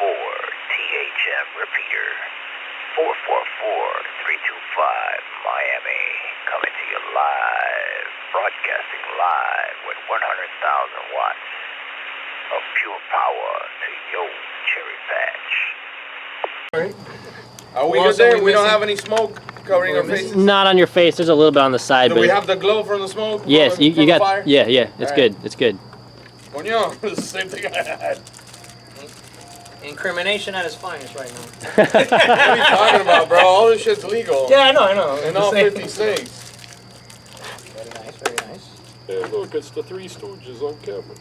W4THM repeater. 444-325 Miami. Coming to you live. Broadcasting live with 100,000 watts of pure power to your cherry patch. Are we good there? We don't have any smoke covering our faces? Not on your face. There's a little bit on the side. Do but we have the glow from the smoke? Yes, from you the got. fire? Yeah. It's All good. right. It's good. Coño, it's the same thing I had. Incrimination at its finest right now. What are you talking about, bro? All this shit's legal. Yeah, I know. In all 50 states. Very nice. Hey, look, it's the Three Stooges on camera.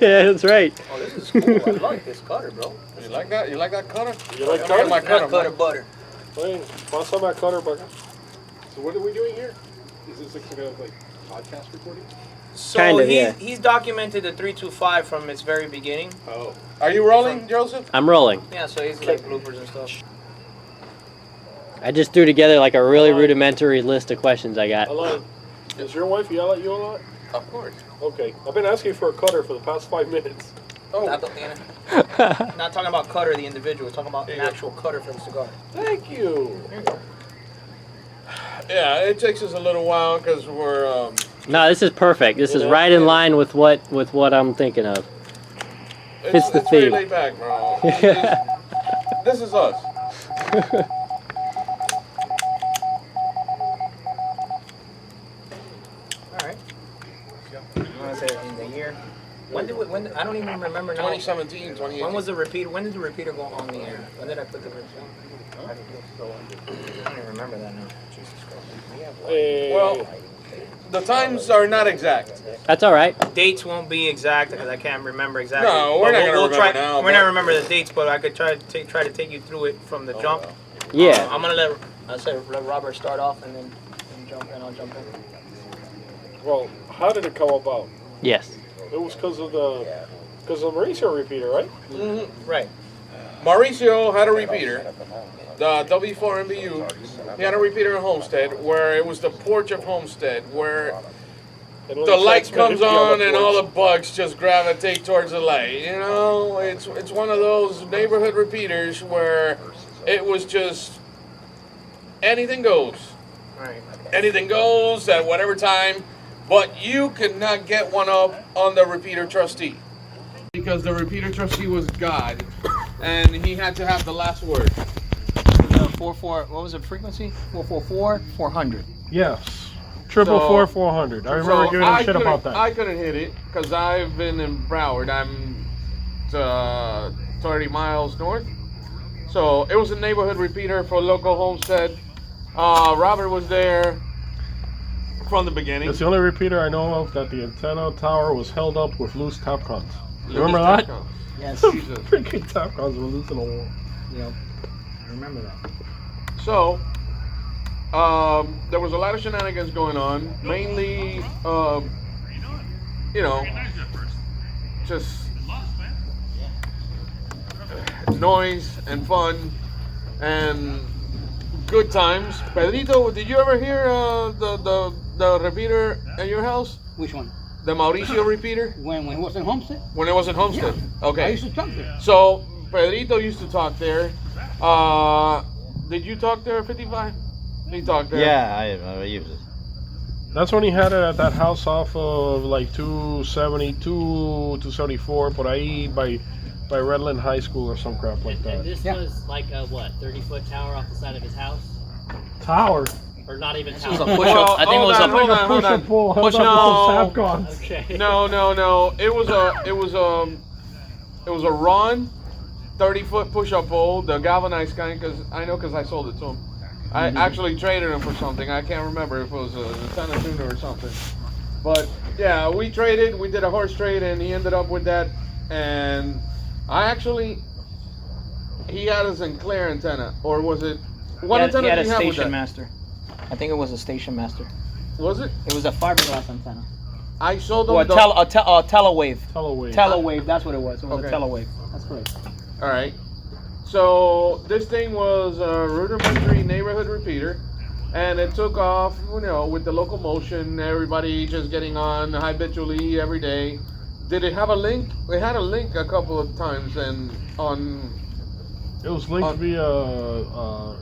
Yeah, that's right. Oh, this is cool. I like this cutter, bro. You like that? You like that cutter? You like I cutter? my Not cutter man. butter. Hey, pass on that cutter, bugger. So what are we doing here? Is this like kind of like podcast recording? So Kind of, yeah. he's documented the 325 from its very beginning. Oh. Are you rolling, Joseph? I'm rolling. Yeah, so he's like bloopers and stuff. I just threw together like a really rudimentary list of questions I got. Hello. Does your wife yell at you a lot? Of course. Okay. I've been asking for a cutter for the past 5 minutes. Oh, Not talking about Cutter the individual, talking about an actual cutter for the cigar. Thank you. There you go. yeah, it takes us a little while because we're, No, this is perfect. This is right in line with what I'm thinking of. It's the pretty theme. laid back, bro. This is us. Alright. You want to say in the year? When I don't even remember now. 2017, 2018. When was the repeater? When did the repeater go on the air? When did I put the repeater? I don't even remember that now. Jesus Christ. Hey. Well, the times are not exact. That's all right. Dates won't be exact because I can't remember exactly. No, we're But not gonna remember now, We're but- not remember the dates, but I could try to take you through it from the jump. Yeah. I'm gonna let Robert start off and then I'll jump in. Well, how did it come about? Yes. It was because of the Mauricio repeater, right? Mm-hmm. Right. Mauricio had a repeater, the W4MBU. He had a repeater in Homestead where it was the porch of Homestead where And the light transmitted comes on the and all the porch. bugs just gravitate towards the light. You know, it's one of those neighborhood repeaters where it was just anything goes. Right. Anything goes at whatever time, but you could not get one up on the repeater trustee. Because the repeater trustee was God, and he had to have the last word. 44. What was the frequency? 444-400. Yes. 444-400. I remember giving him shit about that. I couldn't hit it because I've been in Broward. I'm 30 miles north. So it was a neighborhood repeater for local Homestead. Robert was there from the beginning. It's the only repeater I know of that the antenna tower was held up with loose tapcons. You remember that? Yes. Jesus. Freaking tapcons were loose in the wall. Yep. I remember that. So, there was a lot of shenanigans going on. Mainly, just noise and fun and good times. Pedrito, did you ever hear the repeater at your house? Which one? The Mauricio repeater? When he was in Homestead? When it was in Homestead? I Okay. used to talk there. So, Pedrito used to talk there. Did you talk there, 55? He talked there. Yeah, I use it. That's when he had it at that house off of like 272, 274, por ahí by Redland High School or some crap like And that. this was like a 30-foot tower off the side of his house, Tower. or not even This was tower. a push-up. I think it was a hold on. Push and pull. Push- held up no. with those tapcons. Okay. No. It was a Ron 30-foot push-up pole, the galvanized kind, because I sold it to him. I actually traded him for something. I can't remember if it was a ton of tuna or something. But yeah, we traded. We did a horse trade, and he ended up with that. And he had a Sinclair antenna, or was it? What antenna he had did a he have with Station that? Master. I think it was a Station Master. Was it? It was a fiberglass antenna. I sold him. Or a telewave. Telewave. Telewave, that's what it was. It was Okay. a telewave. That's correct. All right. So this thing was a rudimentary neighborhood repeater, and it took off, with the locomotion, everybody just getting on habitually every day. Did it have a link? It had a link a couple of times, and on It was linked via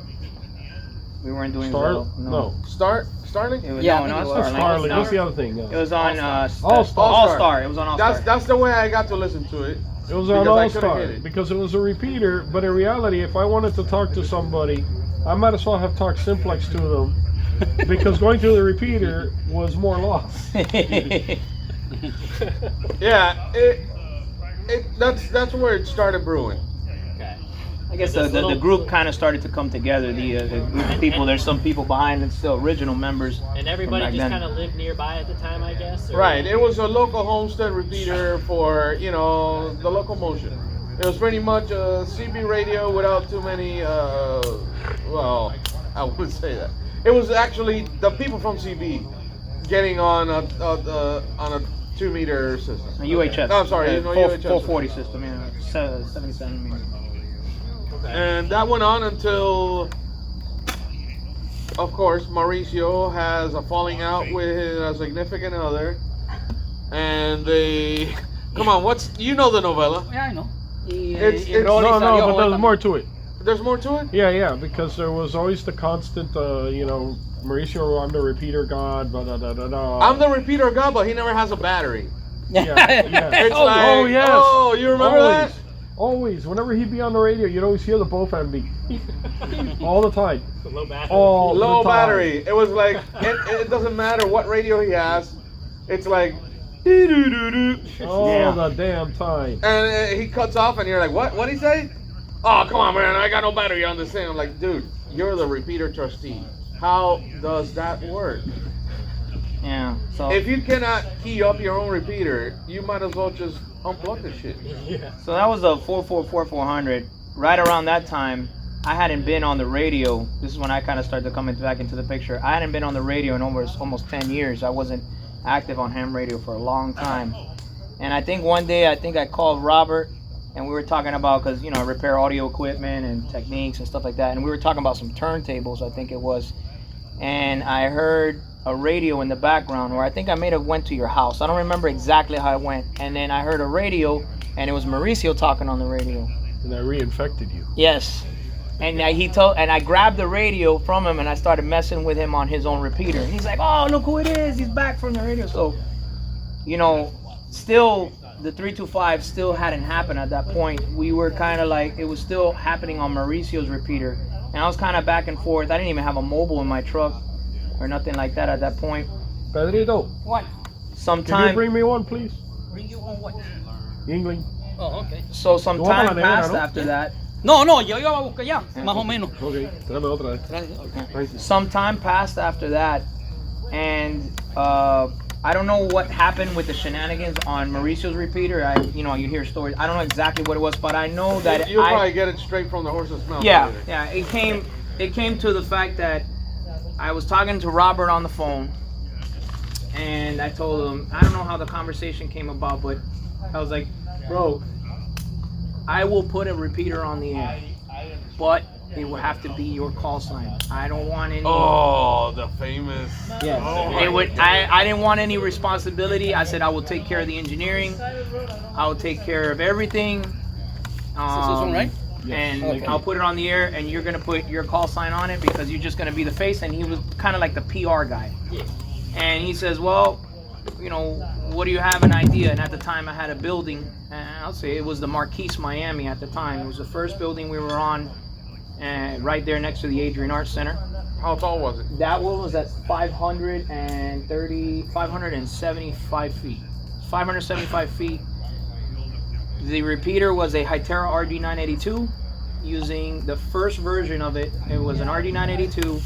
We weren't doing Star. Zelle. No. Starlink. It was, Yeah, I no, think not it was Starlink. Starlink. No. What's the other thing? It was on All-Star. All-Star. It was on All-Star. That's the way I got to listen to it. It was on Because I All couldn't Star hit it. because it was a repeater. But in reality, if I wanted to talk to somebody, I might as well have talked simplex to them because going through the repeater was more loss. Yeah, that's where it started brewing. Okay. I guess the group kind of started to come together. The group of people. There's some people behind it, still original members. And everybody From back just then. kind of lived nearby at the time, I guess. Or? Right, it was a local homestead repeater for the locomotion. It was pretty much a CB radio without too many. Well, I wouldn't say that. It was actually the people from CB getting on a 2-meter system. A UHF. No, I'm sorry, no, UHF. 440 system. Yeah, 77 meters. And that went on until, of course, Mauricio has a falling out with a significant other, and they, come on, you know the novella? Yeah, I know. It's No, but there's more to it. There's more to it? Yeah, because there was always the constant, Mauricio, I'm the repeater god, blah, blah, blah, blah, blah. I'm the repeater god, but he never has a battery. Yeah. It's Oh, like, oh, yes. oh, you remember that? Always. Whenever he'd be on the radio, you'd always hear the Bofan beat. All the time. Low battery. All Low the time. battery. It was like, it doesn't matter what radio he has. It's like, doo-doo-doo-doo. All Yeah. the damn time. And he cuts off, and you're like, what? What'd he say? Oh, come on, man. I got no battery on this thing. I'm like, dude, you're the repeater trustee. How does that work? Yeah. So If you cannot key up your own repeater, you might as well just unplug the shit. Yeah. So that was a 444-400. Right around that time, I hadn't been on the radio. This is when I kind of started to come back into the picture. I hadn't been on the radio in almost 10 years. I wasn't active on ham radio for a long time. And I think one day, I called Robert, and we were talking about, because, I repair audio equipment and techniques and stuff like that. And we were talking about some turntables, I think it was. And I heard a radio in the background, or I think I may have went to your house. I don't remember exactly how it went. And then I heard a radio, and it was Mauricio talking on the radio. And I reinfected you. Yes. And I grabbed the radio from him, and I started messing with him on his own repeater. And he's like, oh, look who it is. He's back from the radio. So, still, the 325 still hadn't happened at that point. We were kind of like, it was still happening on Mauricio's repeater. And I was kind of back and forth. I didn't even have a mobile in my truck or nothing like that at that point. Pedrito, What? can you Sometime, bring me one, please? Bring you on what? Yingling. Oh, okay. so some Tú vas para time la nevera, passed ¿no? after that. No, yo iba a buscar ya, más o menos. Ok, tráeme otra vez. Gracias. Thank you. Some time passed after that, and I don't know what happened with the shenanigans on Mauricio's repeater. You hear stories. I don't know exactly what it was, but I know that You'll probably get it straight from the horse's mouth. yeah, later. yeah. It came to the fact that I was talking to Robert on the phone, and I told him, I don't know how the conversation came about, but I was like, bro, I will put a repeater on the air, but it will have to be your call sign. I don't want any. Oh, the famous. Yes. Oh It my would. I didn't want any responsibility. I said I will take care of the engineering. I will take care of everything. Is this one right? And Okay. I'll put it on the air, and you're gonna put your call sign on it because you're just gonna be the face. And he was kind of like the PR guy. Yeah. And he says, well, what do you have an idea? And at the time I had a building, and I'll say it was the Marquise Miami at the time. It was the first building we were on, right there next to the Adrian Arts Center. How tall was it? That one was at 575 feet. 575 feet. The repeater was a Hytera RD982 using the first version of it. It was an RD982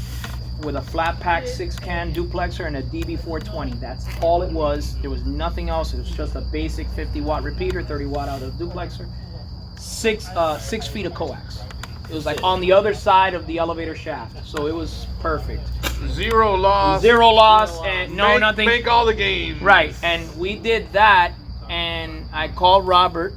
with a flat pack 6-can duplexer and a DB420. That's all it was. There was nothing else. It was just a basic 50-watt repeater, 30-watt out of the duplexer. 6 feet of coax. It was like on the other side of the elevator shaft. So it was perfect. Zero loss. Zero loss and no nothing. Make all the gains. Right, and we did that, and I called Robert.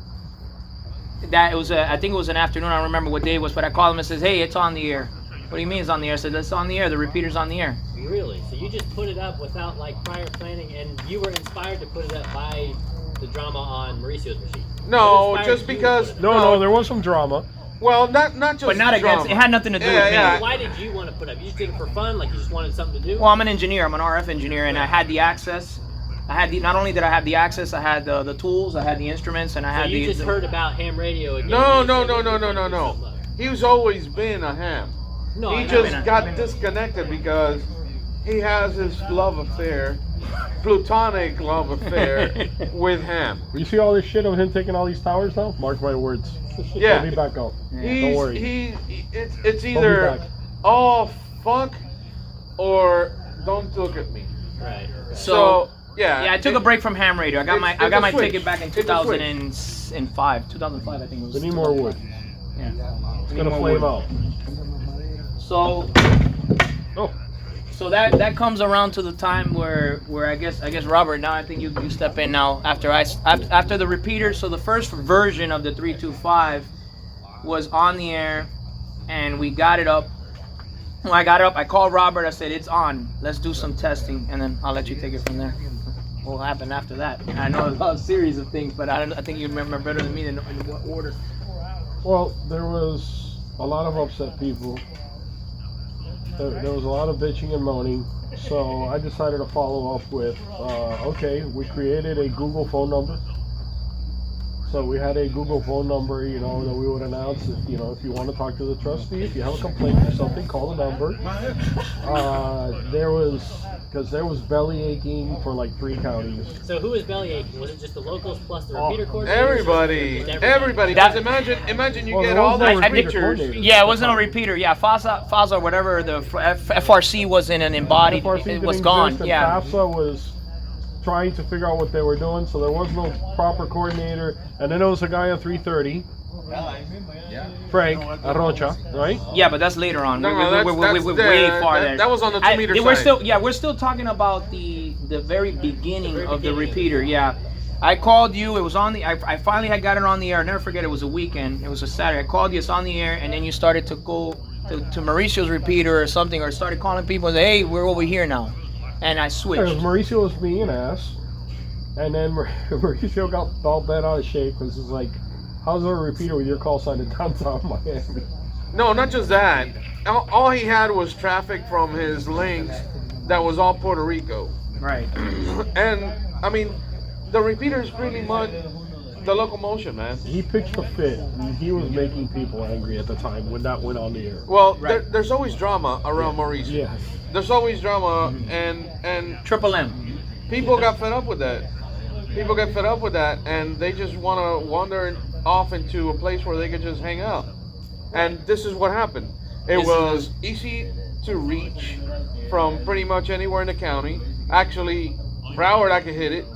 I think it was an afternoon. I don't remember what day it was, but I called him and says, "Hey, it's on the air." What do you mean it's on the air? I said, "It's on the air. The repeater's on the air." Really? So you just put it up without like prior planning, and you were inspired to put it up by the drama on Mauricio's machine? No, What inspired just you? because. No, there was some drama. Well, not just. But not drama. against. It had nothing to do with me. Yeah. Why did you want to put up? You just did it for fun, like you just wanted something to do? Well, I'm an engineer. I'm an RF engineer, and I had the access. Not only did I have the access, I had the tools, I had the instruments, and I so had you just heard about ham radio again? No. and you said, "Well, we wanna do something like that." He's always been a ham. No, He I know. just got disconnected because he has his love affair, platonic love affair with ham. You see all this shit of him taking all these towers now? Mark my words. Yeah. He'll be back out. He's, Don't worry. It's He'll be either back. oh fuck or don't look at me. Right. So yeah, I took a break from ham radio. I got it's my a switch. ticket back in It's a switch. 2005. 2005, I think it was. We need more wood. Yeah. It's gonna flame out. So Oh. So that comes around to the time where I guess Robert, now I think you step in now after the repeater. So the first version of the 325 was on the air, and we got it up. When I got it up, I called Robert. I said, "It's on. Let's do some testing, and then I'll let you take it from there." What will happen after that? I know it's a series of things, but I think you remember better than me in what order. Well, there was a lot of upset people. There was a lot of bitching and moaning. So I decided to follow up with, okay, we created a Google phone number. So we had a Google phone number, that we would announce if you want to talk to the trustee, if you have a complaint or something, call the number. There was belly aching for like 3 counties. So who was belly aching? Was it just the locals plus the repeater coordinators? Everybody. Because imagine you get all there those was no repeater pictures. coordinator. Yeah, it wasn't a repeater. Yeah, FASA or whatever, the FRC wasn't an embodied. FRC It didn't was gone. exist, and Yeah. FAFSA was trying to figure out what they were doing, so there was no proper coordinator. And then there was a guy on 330, Frank Arrocha, right? Yeah, but that's later on. No, We're way far there. That was on the 2 meter We're side. we're still talking about the very beginning of the repeater. Yeah, I called you. It was on the. I finally had got it on the air. I'll never forget. It was a weekend. It was a Saturday. I called you. It's on the air, and then you started to go to Mauricio's repeater or something, or started calling people and say, "Hey, we're over here now," and I switched. Because Mauricio was being an ass, and then Mauricio got all bent out of shape because it's like, how's there a repeater with your call sign in downtown Miami? No, not just that. All he had was traffic from his links that was all Puerto Rico. Right. And, I mean, the repeater is pretty much the locomotion, man. He pitched a fit, and he was making people angry at the time when that went on the air. Well, Right. there's always drama around Mauricio. Yes. There's always drama, and Triple M. people got fed up with that. People get fed up with that, and they just want to wander off into a place where they could just hang out. And this is what happened. It was easy to reach from pretty much anywhere in the county. Actually, Broward, I could hit it.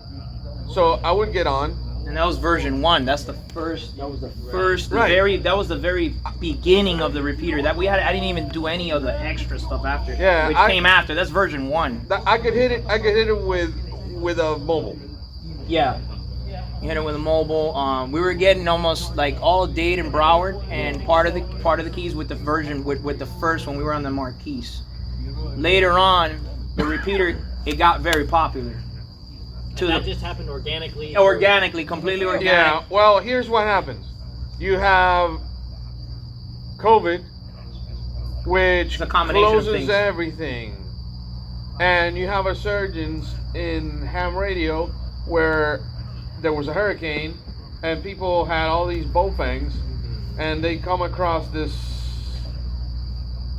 So I would get on. And that was version 1. That's the first. That was the first. Right. That was the very beginning of the repeater. That we had. I didn't even do any of the extra stuff after. Yeah, Which came after. That's version 1. I could hit it. I could hit it with a mobile. Yeah. You hit it with a mobile. We were getting almost like all of Dade and Broward, and part of the keys with the version with the first one. We were on the Marquise. Later on, the repeater it got very popular. That just happened organically. Completely organic. Yeah. Well, here's what happens. You have COVID, which It's a combination of closes things. everything, and you have a surge in ham radio where there was a hurricane, and people had all these bowfangs, and they come across this.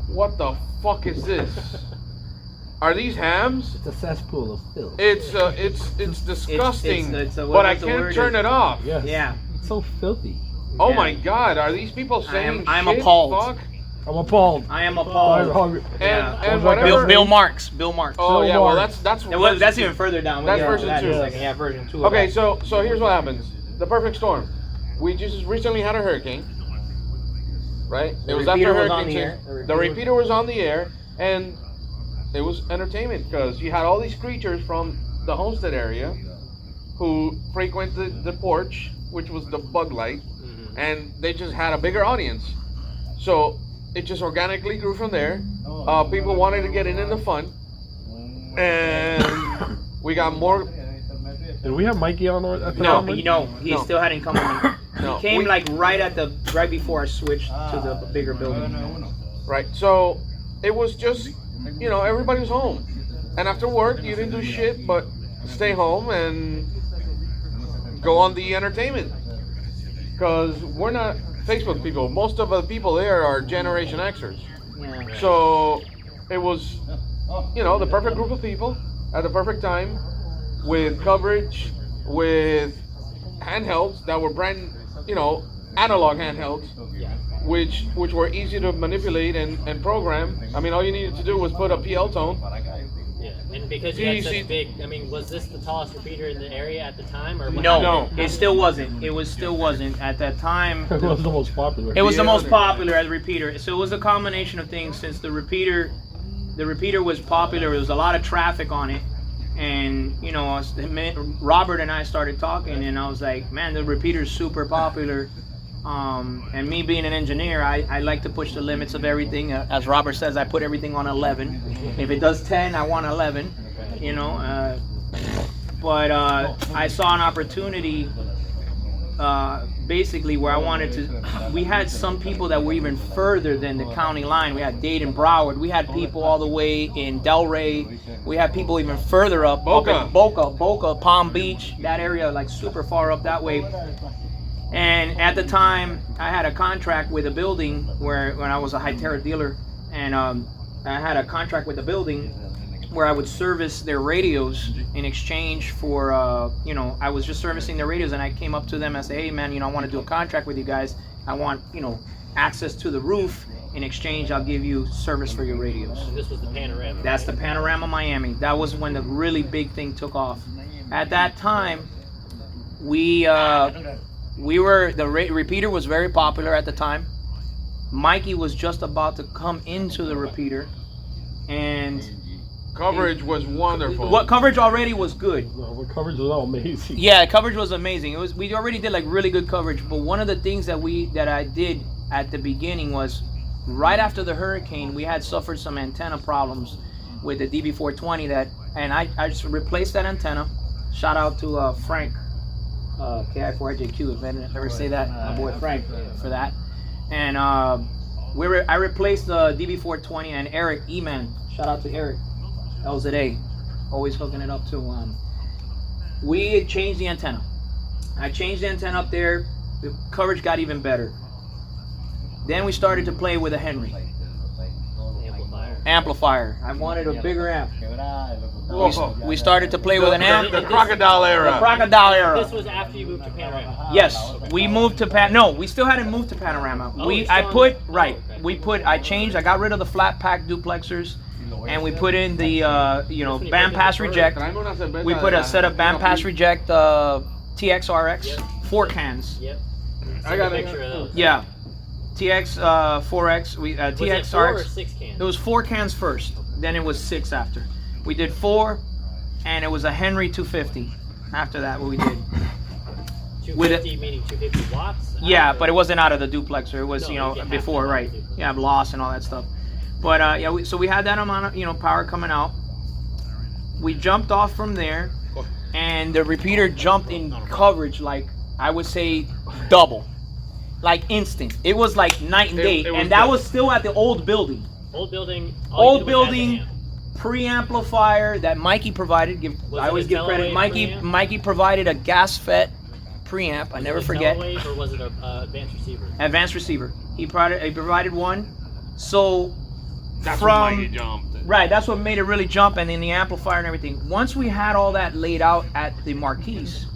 What the fuck is this? Are these hams? It's a cesspool of filth. It's disgusting, it's a- but I what's the can't word? turn it off. Yes. Yeah. It's so filthy. Oh Yeah. my God! Are these people saying I am shit? appalled. Fuck? I'm appalled. I am I'm appalled. hungry. Yeah. And Bill- whatever. Bill Marks. Oh yeah, Bill well Marks. That's even further down. We'll That's get version into that in a 2. second. Yeah, version 2. Okay, so here's what happens. The perfect storm. We just recently had a hurricane, right? The It was after repeater was Hurricane on the air. season. The repeater was on the air, and it was entertainment because you had all these creatures from the Homestead area who frequented the porch, which was the bug light, and they just had a bigger audience. So it just organically grew from there. People wanted to get in the fun, and we got more Did we have Mikey on at the No, time? he No. still hadn't come on. No, He came we- like right before I switched to the bigger building. Right. So it was just, everybody was home, and after work you didn't do shit but stay home and go on the entertainment. Because we're not Facebook people. Most of the people there are Generation Xers. Yeah. So it was, the perfect group of people at the perfect time, with coverage, with handhelds that were brand, analog handhelds, which were easy to manipulate and program. I mean, all you needed to do was put a PL tone. Yeah, and because you had DC such big, I mean, was this the tallest repeater in the area at the time, or what No, happened? it still wasn't. It still wasn't at that time. It was the most popular. It was the most Yeah. popular as a repeater. So it was a combination of things. Since the repeater was popular, there was a lot of traffic on it, and Robert and I started talking, and I was like, man, the repeater's super popular. And me being an engineer, I like to push the limits of everything. As Robert says, I put everything on 11. If it does 10, I want 11. But I saw an opportunity, basically, where I wanted to. We had some people that were even further than the county line. We had Dade and Broward. We had people all the way in Delray. We had people even further up, Boca. Boca, Palm Beach, that area, like super far up that way. And at the time, I had a contract with a building when I was a Hytera dealer, and I had a contract with the building where I would service their radios in exchange for, I was just servicing their radios, and I came up to them and said, hey man, I want to do a contract with you guys. I want, access to the roof. In exchange, I'll give you service for your radios. And this was the Panorama. That's the Panorama Miami. That was when the really big thing took off. At that time, repeater was very popular at the time. Mikey was just about to come into the repeater, and Coverage was wonderful. what coverage already was good. The coverage was all amazing. Yeah, coverage was amazing. We already did like really good coverage, but one of the things that I did at the beginning was right after the hurricane, we had suffered some antenna problems with the DB420 and I just replaced that antenna. Shout out to Frank. KI4JQ, if I ever say that, my boy Frank, for that. And I replaced the DB420 and Eric E-Man. Shout out to Eric, LZA, always hooking it up too. We had changed the antenna. I changed the antenna up there. The coverage got even better. Then we started to play with a Henry amplifier. I wanted a bigger amp. We started to play with an amp. The crocodile era. The crocodile era. This was after you moved to Panorama. Yes, we moved to No, we still hadn't moved to Panorama. Oh, it's still on- I got rid of the flat pack duplexers, and we put in the band pass reject. We put a set of band pass reject TXRX, Yep. 4 cans. Yep. I got a it. picture of those. Yeah, TX 4X. Was it 4 or TXRX. 6 cans? It was 4 cans first, then it was 6 after. We did 4, and it was a Henry 250 after that. What we did. 250 meaning 250 watts? Yeah, but it wasn't out of the duplexer. It was, No, you have before, to right? have it. Yeah, loss and all that stuff. But so we had that amount of, power coming out. We jumped off from there, and the repeater jumped in coverage like, I would say, double, like instant. It was like night and day, It was and that good. was still at the old building. Old building. all you did was add the amp. Preamplifier that Mikey provided. Was I it always a give credit. Telewave preamp? Mikey provided a gas FET preamp. I Was never it a forget. Telewave or was it a advanced receiver? Advanced receiver. He provided one. So That's from when Mikey jumped. right, that's what made it really jump, and then the amplifier and everything. Once we had all that laid out at the Marquise,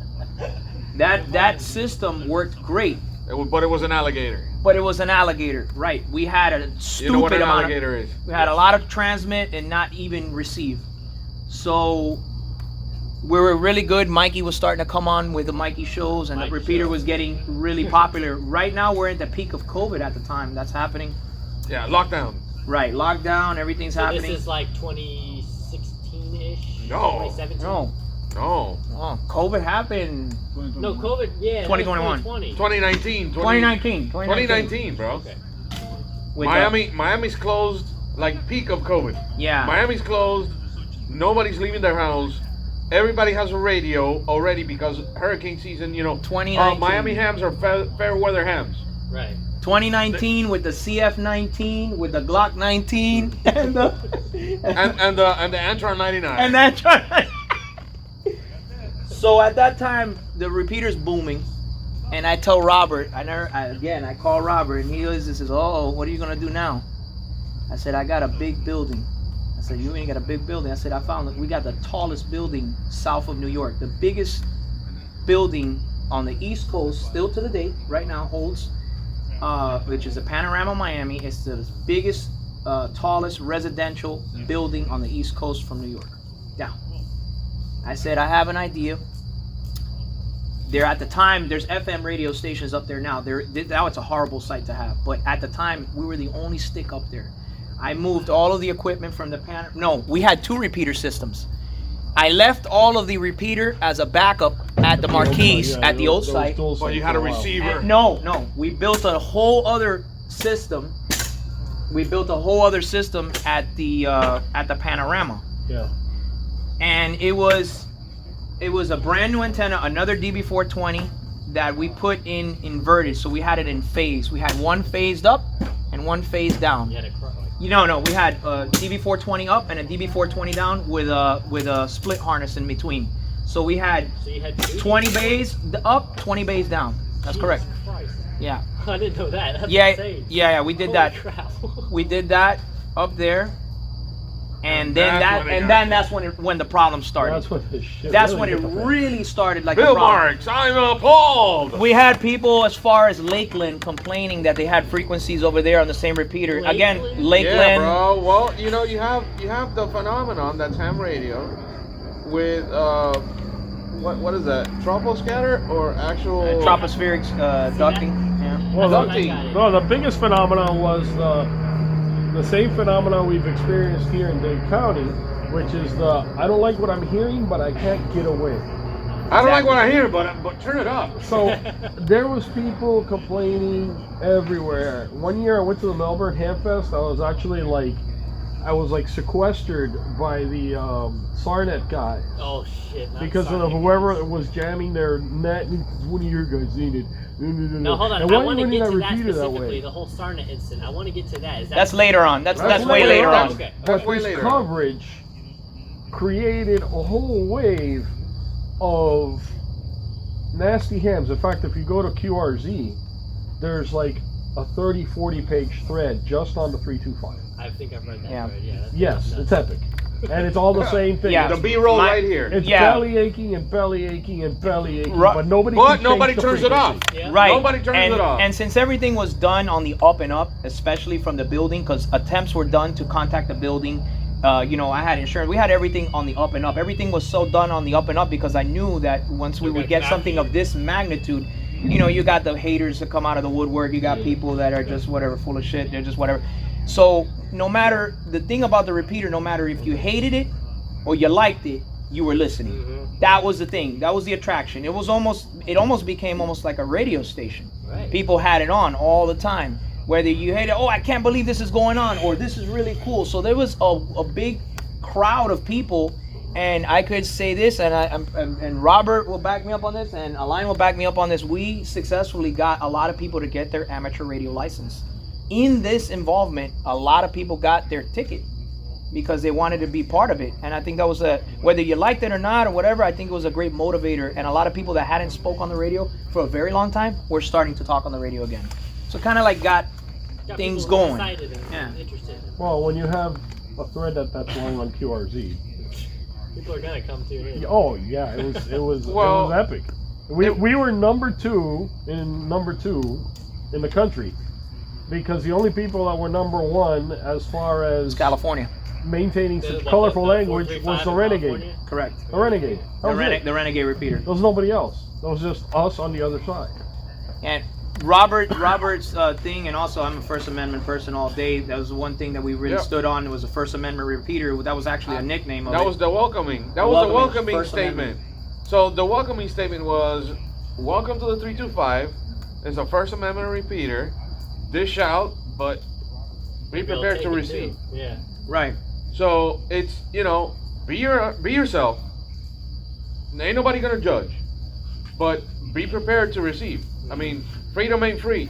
that system worked great. But it was an alligator. But it was an alligator, right? We had a stupid You know what an amount. alligator is? We had a lot of transmit and not even receive. So we were really good. Mikey was starting to come on with the Mikey shows, and the Mikey repeater shows. was getting really popular. Right now, we're at the peak of COVID at the time. That's happening. Yeah, lockdown. Right, lockdown, everything's So happening. this is like 2016-ish? No. 2017? No, No. oh, COVID happened No, COVID, yeah. 2021. 2020. 2019. 2019. 2019, bro. Okay. With Miami's closed, like peak of COVID. yeah. Miami's closed. Nobody's leaving their house. everybody has a radio already because hurricane season. 2019. Miami hams are fair weather hams. Right. 2019 with the CF19, with the Glock 19, and the and the Antron 99. and that. So at that time, the repeater's booming, and I tell Robert, I call Robert, and he says, "Oh, what are you gonna do now?" I said, "I got a big building." I said, "You ain't got a big building." I said, "I found that we got the tallest building south of New York, the biggest building on the East Coast, still to the date, right now holds." Which is the Panorama Miami. It's the biggest, tallest residential building on the East Coast from New York. Down. I said, I have an idea. There at the time, there's FM radio stations up there now. Now it's a horrible site to have. But at the time, we were the only stick up there. I moved all of the equipment from the No, we had 2 repeater systems. I left all of the repeater as a backup at the Marquise at the old site. But you had a receiver. No, we built a whole other system. We built a whole other system at the Panorama, Yeah. and it was a brand new antenna, another DB420 that we put in inverted. So we had it in phase. We had one phased up and one phased down. You had a No, we had a DB420 up and a DB420 down with a split harness in between. So we had, So you had 2? 20 bays up, 20 bays down. That's Jesus correct. Christ. Yeah. I didn't know that. That's Yeah, insane. yeah, we did Holy that. crap. We did that up there, and then that's when the problem started. That's when the shit. That's really when it hit the fan. really started. Like Bill the problem. Marks, I'm appalled. We had people as far as Lakeland complaining that they had frequencies over there on the same repeater. Again, Lakeland? Lakeland. Yeah, bro. Well, you have the phenomenon that's ham radio with what is that? Troposcatter or actual Tropospheric ducting. Yeah. Well, That's what I got it. no, the biggest phenomenon was the same phenomenon we've experienced here in Dade County, which is I don't like what I'm hearing, but I can't get away. I don't like what I hear, but turn it up. So there was people complaining everywhere. One year I went to the Melbourne Ham Fest. I was actually I was sequestered by the SARNet guy Oh shit. I'm because sorry. of whoever was jamming their net. One of your guys needed. No, hold on. And I why want to wouldn't get I to that repeat it that specifically, way? the whole Starnet incident. I want to get to that. Is that That's later on. That's way later later on. on. Okay. But way this later. coverage created a whole wave of nasty hams. In fact, if you go to QRZ, there's a 30-40 page thread just on the 325. I think I've read that. Yeah. Thread. Yeah. That's Yes, nuts. it's epic. And it's all the same thing. Yeah. The B-roll My- right here. It's Yeah. belly aching and belly aching and belly aching, Ru- but nobody But can change nobody the turns it off. frequency. Yeah. Right. Nobody turns and, it off. And since everything was done on the up and up, especially from the building, because attempts were done to contact the building. I had insurance. We had everything on the up and up. Everything was so done on the up and up because I knew that once we would get something of this magnitude, you got the haters that come out of the woodwork. You got people that are just whatever, full of shit. They're just whatever. So no matter, the thing about the repeater, no matter if you hated it or you liked it, you were listening. Mhm. That was the thing. That was the attraction. It almost became almost like a radio station. Right. People had it on all the time. Whether you hate it, oh, I can't believe this is going on, or this is really cool. So there was a big crowd of people, and I could say this, and Robert will back me up on this, and Alain will back me up on this. We successfully got a lot of people to get their amateur radio license. In this involvement, a lot of people got their ticket because they wanted to be part of it. And I think that was whether you liked it or not or whatever, I think it was a great motivator. And a lot of people that hadn't spoke on the radio for a very long time were starting to talk on the radio again. So kind of got Got things people going. excited and Yeah. interested. Well, when you have a thread that's long on QRZ, People are gonna come tune in. oh yeah, it was Well, epic. We were number two in the country because the only people that were number one as far as It's California. maintaining The- such what, colorful the language 435 was the in Renegade. California? Correct. The Renegade. That was it. The Renegade repeater. There was nobody else. There was just us on the other side. And Robert's thing, and also I'm a First Amendment person all day. That was the one thing that we really Yep. stood on. It was a First Amendment repeater. That was actually a nickname of That it. was the welcoming. That was the welcoming First statement. So the welcoming statement was, "Welcome to the 325. It's a First Amendment repeater. Dish out, but be Maybe I'll prepared take to it, receive." too. Yeah. Right. So it's be yourself. ain't nobody gonna judge, but be prepared to receive. I mean, freedom ain't free.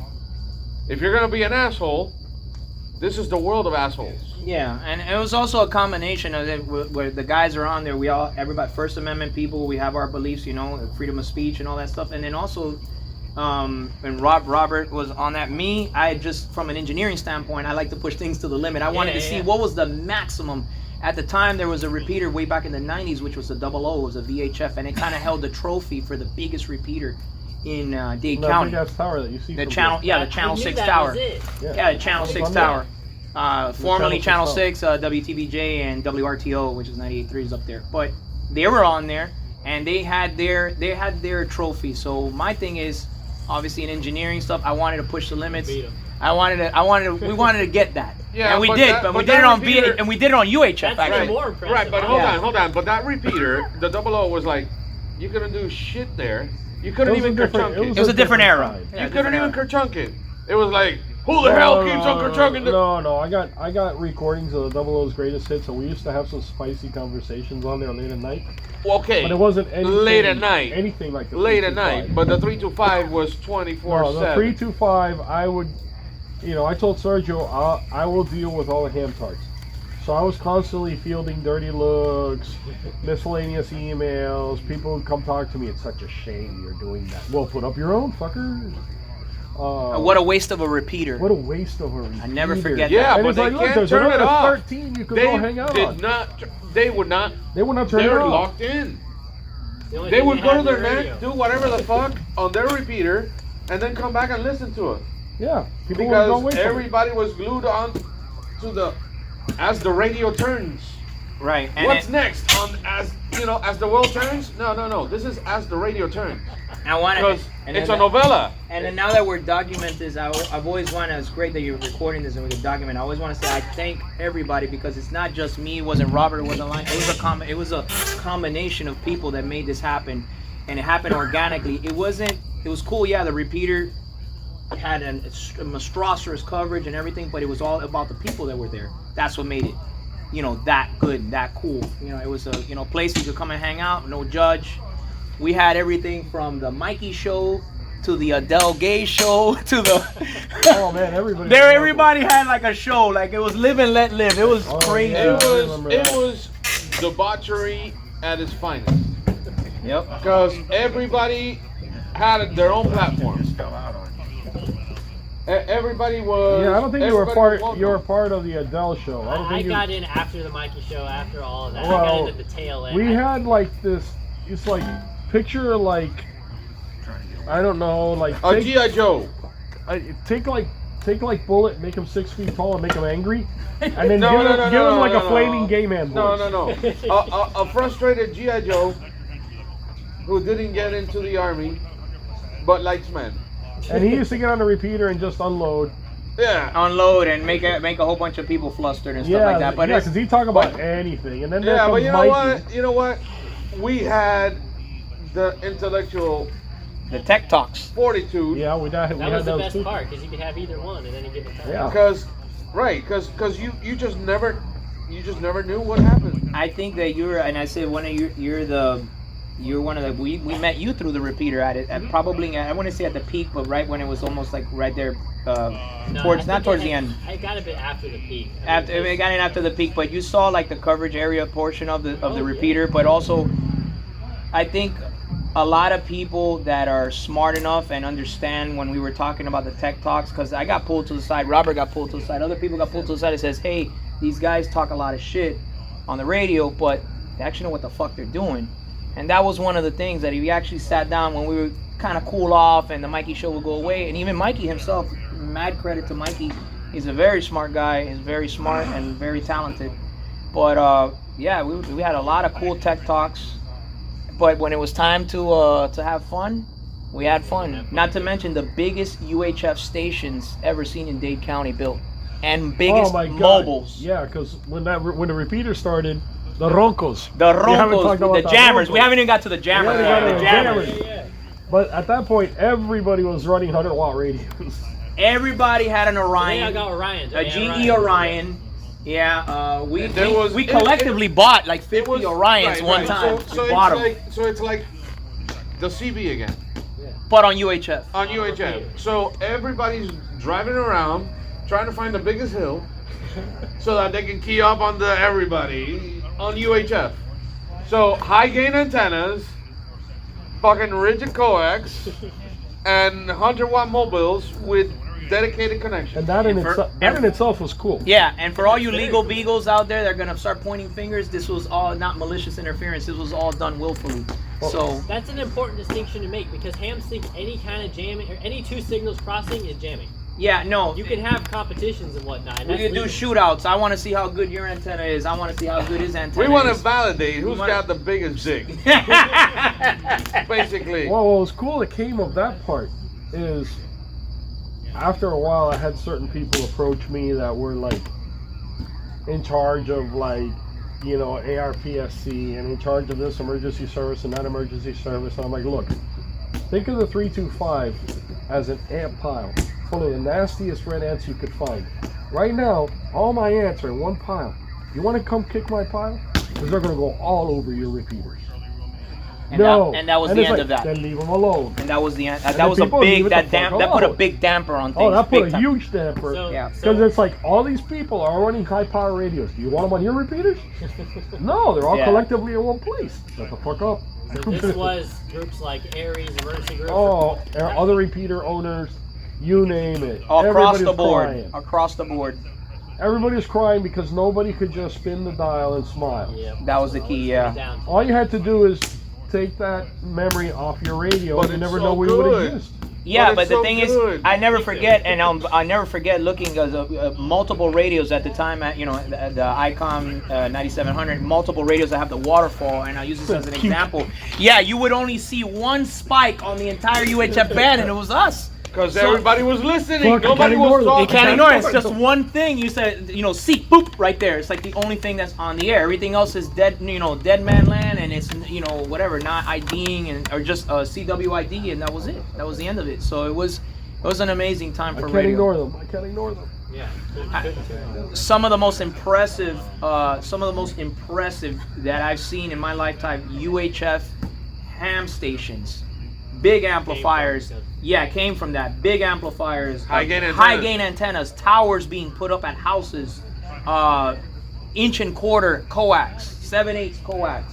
If you're gonna be an asshole, this is the world of assholes. Yeah, and it was also a combination of it where the guys are on there. Everybody, First Amendment people, we have our beliefs, freedom of speech and all that stuff. And then also, when Robert was on that, I just, from an engineering standpoint, I like to push things to the limit. I wanted to see what was the maximum. At the time, there was a repeater way back in the 90s, which was the 00, it was a VHF, and it kind of held the trophy for the biggest repeater in Dade County. The big ass tower that you see. The channel, the Channel 6 tower. Yeah, the Channel 6 tower. Formerly Channel 6, WTVJ, and WRTO, which is 98.3 is up there. But they were on there, and they had their trophy. So my thing is, obviously in engineering stuff, I wanted to push the limits. We wanted to get that. Yeah, and we did, but we did it on repeater, and we did it on UHF. That's actually. more impressive. Right, but hold on. But that repeater, the 00 was like, you couldn't do shit there. You couldn't even kerchunk it. It was a different era. You couldn't even kerchunk it. It was like, who the hell keeps on kerchunking the... No, I got recordings of the 00's greatest hits, and we used to have some spicy conversations on there late at night. Okay. But it wasn't anything, late at night. Anything like the late at night. But the 325 was 24/7. No, the 325, I would, I told Sergio, I will deal with all the ham tarts. So I was constantly fielding dirty looks, miscellaneous emails. People would come talk to me. It's such a shame you're doing that. Well, put up your own, fucker. What a waste of a repeater. What a waste of a repeater. I never forget yeah, that. but they can't turn it off. 13 you could go hang out on. They would not turn it off. They're locked in. They would go to their net, do whatever the fuck on their repeater, and then come back and listen to it. Yeah, people because everybody was glued on to the as the radio turns. Right. And what's next on as the world turns? No. This is as the radio turns. Because it's a novella. And then now that we're documenting this, I've always wanted. It's great that you're recording this and we can document. I always want to say I thank everybody because it's not just me. It wasn't Robert. It wasn't Line. It was a combination of people that made this happen, and it happened organically. It was cool. Yeah, the repeater had a monstrous coverage and everything, but it was all about the people that were there. That's what made it, that good, that cool. It was a place you could come and hang out, no judge. We had everything from the Mikey show to the Adele Gay show to the. Oh man, everybody. Everybody had like a show, like it was live and let live. It was crazy. Yeah, it was debauchery at its finest. Yep. Because everybody had their own platforms. Everybody was. Yeah, I don't think you were part of the Adele show. I got in after the Mikey show, after all of that. Well, I got into the tail end. We had like this. It's like picture like I don't know, like a G.I. Joe. Take like Bullet, make him 6 feet tall, and make him angry, and then give him like a flaming gay man voice. No. A frustrated G.I. Joe who didn't get into the army, but likes men. And he used to get on the repeater and just unload. Yeah. Unload and make a whole bunch of people flustered and stuff like that. But because he talk about anything, and then but Mikey. you know what? We had the intellectual, the tech talks, fortitude. Yeah, that was the best part because you could have either one at any given time. Yeah. Because you just never knew what happened. I think that you're one of the we met you through the repeater at probably I wouldn't say at the peak, but right when it was almost like right there towards the end. I got a bit after the peak. I got in after the peak, but you saw like the coverage area portion of the repeater, but also I think a lot of people that are smart enough and understand when we were talking about the tech talks, because I got pulled to the side, Robert got pulled to the side, other people got pulled to the side and says, hey, these guys talk a lot of shit on the radio, but they actually know what the fuck they're doing. And that was one of the things that he actually sat down when we were kind of cool off and the Mikey show would go away. And even Mikey himself, mad credit to Mikey, he's a very smart guy, he's very smart and very talented. But yeah, we had a lot of cool tech talks. But when it was time to have fun, we had fun. Not to mention the biggest UHF stations ever seen in Dade County built, and biggest mobiles. Yeah, because when the repeater started, the roncos, the jammers. We haven't even got to the jammers. The jammers. But at that point, everybody was running 100-watt radios. Everybody had an Orion. I got Orion. A GE Orion. Yeah, we There was- we it- collectively bought like 50 It was Orions right, one right. time. So We bought it's 'em. like the CB again But on UHF. on UHF. So everybody's driving around trying to find the biggest hill so that they can key up on everybody on UHF. So high gain antennas, fucking rigid coax, and 100-watt mobiles with dedicated connection. And that in, And for- that in itself was cool. Yeah, and for all you legal beagles out there, they're gonna start pointing fingers. This was all not malicious interference. This was all done willfully. So That's an important distinction to make because hams think any kind of jamming or any two signals crossing is jamming. yeah, no, You can have competitions and whatnot. And we that's can do legal. shootouts. I want to see how good your antenna is. I want to see how good his antenna We want to is. validate who's wanna- got the biggest dick, basically. Well, what was cool that came of that part is after a while, I had certain people approach me that were like in charge of like, you know, ARPSC and in charge of this emergency service and that emergency service. And I'm like, look, think of the 325 as an ant pile full of the nastiest red ants you could find. Right now, all my ants are in one pile. You want to come kick my pile? Because they're going to go all over your repeaters. And No. that was And the it's end like, of that. Then leave them alone. And that was the end. then That was a people leave big it that the fuck that put a alone. big damper on things. Oh, that put big a time. huge damper. So, Yeah. Because it's like all these people are running high power radios. Do you want them on your repeaters? No, they're all Yeah. collectively in one place. Shut the fuck up. So this was groups like Aries, emergency groups. Oh, other repeater owners, you name it. Across Everybody's the board. crying. Across the board. Everybody's crying because nobody could just spin the dial and smile. Yeah. That was the key, yeah. Down. All you had to do is take that memory off your radio, But and you it's never so know we would good. have used. Yeah, But but it's the so thing good. is, I never forget, and I never forget looking at multiple radios at the time at the Icon 9700, multiple radios that have the waterfall, and I use this as an example. Yeah, you would only see one spike on the entire UHF band, and it was us. Because So- everybody was listening. Fuck, I Nobody can't was ignore them. talking. You can't ignore it. It's just one thing. You said, seek, boop, right there. It's like the only thing that's on the air. Everything else is dead, dead man land, and it's, whatever, not IDing or just CWID, and that was it. That was the end of it. So it was an amazing time I for can't radio. ignore them. I can't ignore them. Yeah. Some of the most impressive that I've seen in my lifetime, UHF ham stations, big amplifiers. Yeah, came from that. Big amplifiers, High gain antennas. high gain antennas, towers being put up at houses, inch and quarter coax, 7/8 coax,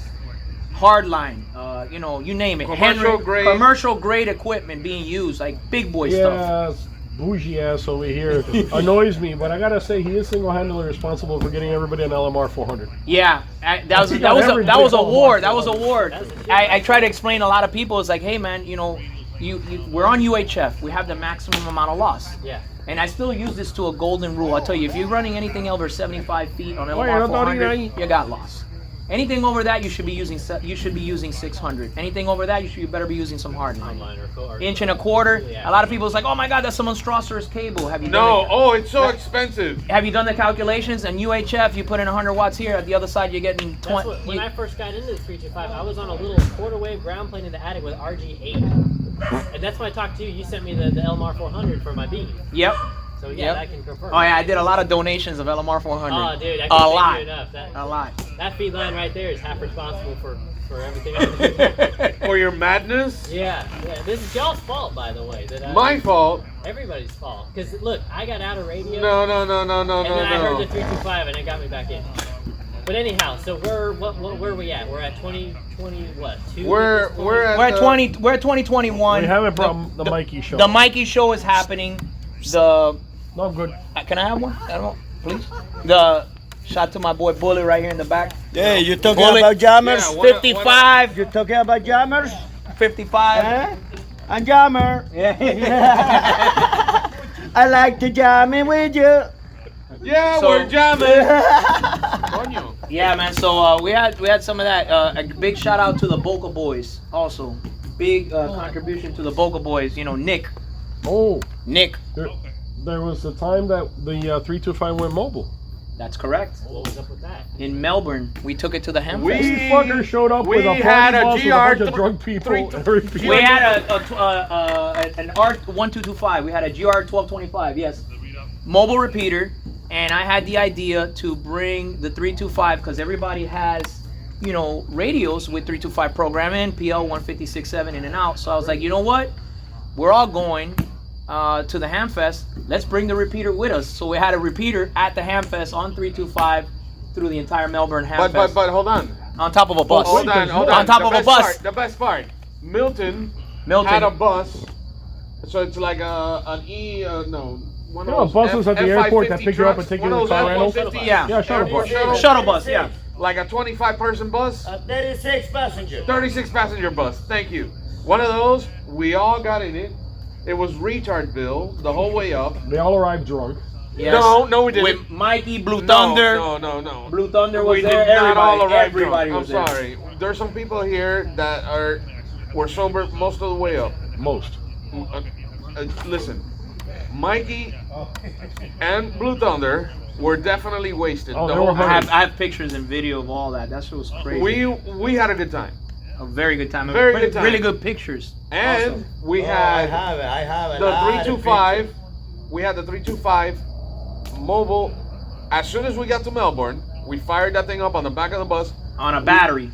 hardline, you name it. Commercial grade equipment being used, like big boy stuff. Yeah, bougie ass over here annoys me, but I gotta say he is single-handedly responsible for getting everybody an LMR 400. Yeah, that was He a got every that was big a war. That LMR was a war. That's a shit. I try to explain to a lot of people. It's like, hey man, we're on UHF. We have the maximum amount of loss. Yeah. And I still use this to a golden rule. I tell you, if you're running anything over 75 feet on Wait, LMR I thought 400, he- you got loss. Anything over that, you should be using 600. Anything over that, you better be using some hardline. Online or Inch and a quarter. Yeah. A lot of people is like, oh my God, that's some monstrous cable. Have you No, done it's so expensive. Have you done the calculations? And UHF, you put in 100 watts here. At the other side, you're getting 20. When I first got into the 325, I was on a little quarter wave ground plane in the attic with RG8. And that's when I talked to you. You sent me the LMR 400 for my beam. Yep. So yeah, Yep. that can confirm. Oh yeah, I did a lot of donations of LMR 400. Oh dude, I a can't thank lot. you enough. A lot. That feed line right there is half responsible for everything I do. For your madness? Yeah. This is y'all's fault, by the way. My fault? Everybody's fault. Because look, I got out of radio. No. And then I heard the 325 and it got me back in. But anyhow, so where are we at? We're at 2020 what? 2? We're at We're at 2021. We haven't brought the Mikey show. The Mikey show is happening. No, I'm good. Can I have one? I don't know, please. The shot to my boy Bully right here in the back. Yeah, you talking Bullet. about jammers? Yeah, what- 55. You talking about jammers? 55. Eh? I'm jammer. I like to jam in with you. Yeah, So- we're jamming. Coño. Yeah, man. So we had some of that. A big shout out to the Boca Boys also. Big contribution to the Boca Boys. Nick. Oh, Nick. there was a time that the 325 went mobile. That's correct. What was up with that? In Melbourne, we took it to the Hamfest. These fuckers showed up we with a had party a bus with a bunch of GR drunk people. three- We had an ART 1225. We had a GR 1225. Yes. Mobile repeater, and I had the idea to bring the 325 because everybody has, you know, radios with 325 programming, PL 156.7 in and out. So I was like, you know what? We're all going to the Hamfest. Let's bring the repeater with us. So we had a repeater at the Hamfest on 325 through the entire Melbourne Hamfest. But hold on. On top of a bus. Hold on. On top The of a best bus. part, the best part. Milton had a bus. So it's like an E, no. One You know, of those buses at the airport that pick you up and take you to the car rental? Yeah. Yeah, shuttle bus. Shuttle bus, yeah. Like a 25-person bus. A 36 passenger. 36-passenger bus. Thank you. One of those. We all got in it. It was retardville the whole way up. They all arrived drunk. Yes. No, we didn't. With Mikey, Blue Thunder. No. Blue Thunder was We there. did not all arrive Everybody drunk. was I'm there. sorry. There's some people here that were sober most of the way up. Most. Listen, Mikey and Blue Thunder were definitely wasted. Oh, the they whole were time. hungry. I have pictures and video of all that. That shit was crazy. We had a good time. A very good time. Very good time. Really good pictures. And we I had have it. I have it. the 325. We had the 325 mobile. As soon as we got to Melbourne, we fired that thing up on the back of the bus. On a battery.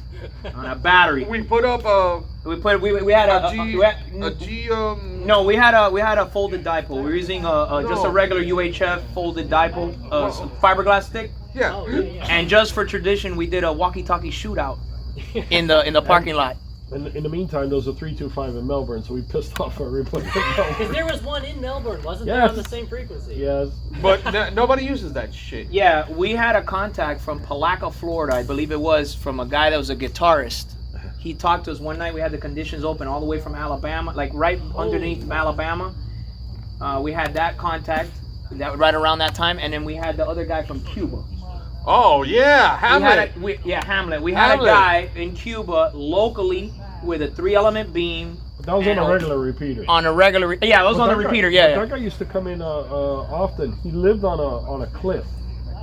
On a battery. We put up We had a G. No, we had a folded dipole. We were using just a No. regular UHF folded dipole, fiberglass stick. Yeah. Oh, yeah. And just for tradition, we did a walkie-talkie shootout in the parking lot. In the meantime, there was a 325 in Melbourne, so we pissed off everybody in Because Melbourne. there was one in Melbourne, wasn't there, Yes. on the same frequency? Yes. But nobody uses that shit. Yeah, we had a contact from Palaca, Florida, I believe it was, from a guy that was a guitarist. He talked to us one night. We had the conditions open all the way from Alabama, like right underneath Alabama. We had that contact that right around that time, and then we had the other guy from Cuba. Oh yeah, Hamlet. Hamlet. We had a guy in Cuba locally with a 3-element beam. But that was on and a regular repeater. On a regular, yeah, it was But on the that guy- repeater. Yeah, That guy used to come in often. He lived on a cliff.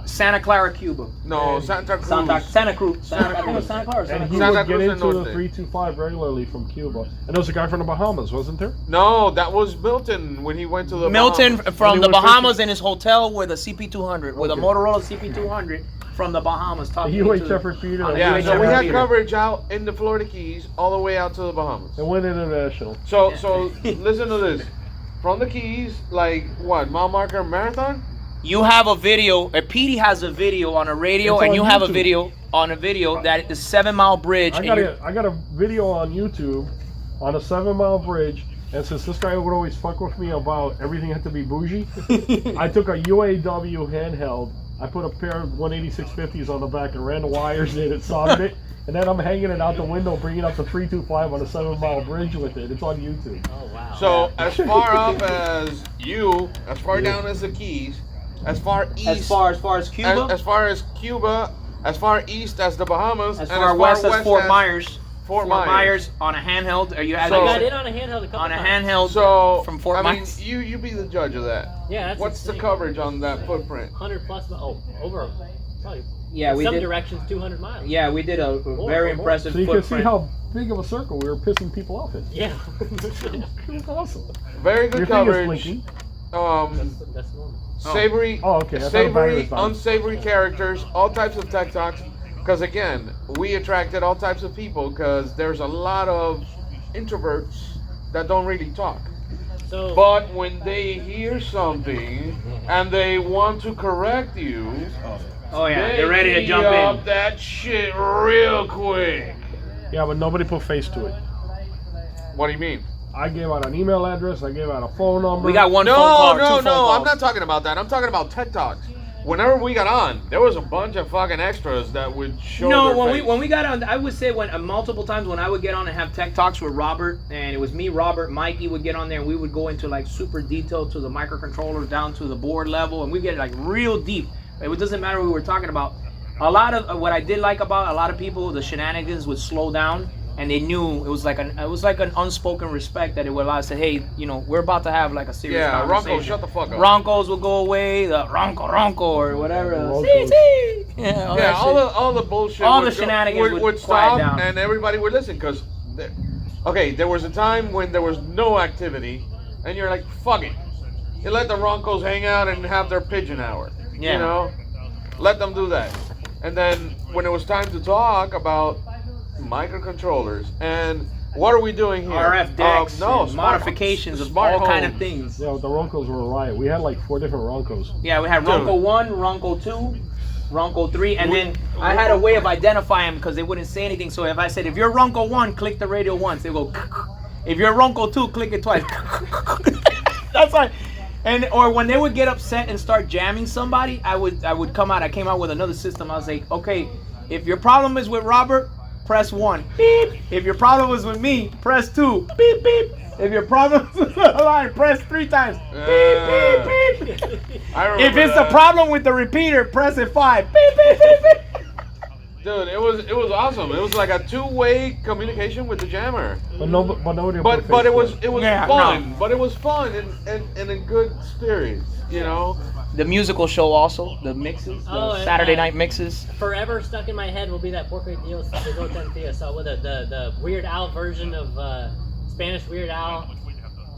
Santa Clara, Cuba. No, Santa Cruz. Santa Cruz. I think it was Santa Clara. or And Santa he Cruz. Santa would get Cruz into del the Norte. 325 regularly from Cuba. And there was a guy from the Bahamas, wasn't there? No, that was Milton when he went to the Milton Bahamas. from When the he went Bahamas fishing. in his hotel with a CP200, with a Okay. Motorola CP200 from the Bahamas. The talking UHF to- repeater. on the Yeah, UHF so we had repeater. coverage out in the Florida Keys all the way out to the Bahamas. It went international. So listen to this. From the Keys, like what, mile marker marathon? You have a video, Petey has a video on a radio, It's and on you have a YouTube. video on a video that is 7 Mile Bridge. I and got you're- I got a video on YouTube on a 7-mile bridge, and since this guy would always fuck with me about everything had to be bougie, I took a UAW handheld. I put a pair of 18650s on the back and ran the wires in and soldered it, and then I'm hanging it out the window, bringing up the 325 on a 7-mile bridge with it. It's on YouTube. Oh, wow. So as far up as you, as far down as the Keys, as far east, as far as Cuba, as far as Cuba, as far east as the Bahamas, as and far west as Fort as Myers. Fort Myers. on a handheld. Or you had So- I got in on a handheld a couple on a times. handheld So from Fort I mean, Myers. you be the judge of that. Yeah, that's What's the insane. coverage on that footprint? 100 plus, over probably. Yeah, we some did. directions 200 miles. Yeah, we did a very more. impressive So you can see footprint. how big of a circle we were pissing people off in. Yeah. It was awesome. Very good Your thing is coverage. blinking. That's normal. Savory, Oh, okay. I thought the battery savory, was dying. unsavory characters, all types of tech talks. Because again, we attracted all types of people because there's a lot of introverts that don't really talk. So, But when they hear something and they want to correct you, Oh yeah, they they're ready to tee jump up in. that shit real quick. Yeah, but nobody put face to it. What do you mean? I gave out an email address. I gave out a phone number. We got one No, phone call, or no, two phone no. calls. I'm not talking about that. I'm talking about TED Talks. Whenever we got on, there was a bunch of fucking extras that would show No, their when face. we got on, I would say when multiple times when I would get on and have tech talks with Robert, and it was me, Robert, Mikey would get on there, and we would go into like super detail to the microcontrollers down to the board level, and we get like real deep. It doesn't matter what we were talking about. A lot of what I did like about a lot of people, the shenanigans would slow down, and they knew it was like an unspoken respect that it would allow us to, hey, you know, we're about to have like a serious Yeah, conversation. Ronco, shut the fuck up. Roncos will go away, the Ronco or whatever. Roncos. Yeah, Yeah, all the bullshit. All would the shenanigans would would stop, quiet down. and everybody would listen. Cause, okay, there was a time when there was no activity, and you're like, fuck it. You let the Roncos hang out and have their pigeon hour. Yeah. You know, let them do that. And then when it was time to talk about microcontrollers and what are we doing here? RF decks, no, and modifications of smart all kind of homes. things. Yeah, the Roncos were a riot. We had like 4 different Roncos. Yeah, we had Dude. Ronco 1, Ronco 2, Ronco 3, and then I had a way of identifying them because they wouldn't say anything. So if I said, if you're Ronco 1, click the radio once, they go. If you're Ronco 2, click it twice. That's like, and or when they would get upset and start jamming somebody, I would come out. I came out with another system. I was like, okay, if your problem is with Robert, press 1. Beep. If your problem was with me, press 2. Beep beep. If your problem is with the line, press 3 times. Beep beep beep. I remember If it's that. the problem with the repeater, press it 5. Beep beep beep beep. Dude, it was awesome. It was like a two-way communication with the jammer. But nobody. But it was Yeah, fun. no. But it was fun and in good spirits, you know. The musical show also, the mixes, the Oh, and, Saturday night mixes. Forever stuck in my head will be that Porque Dios de Gotentia. So with the Weird Al version of Spanish Weird Al.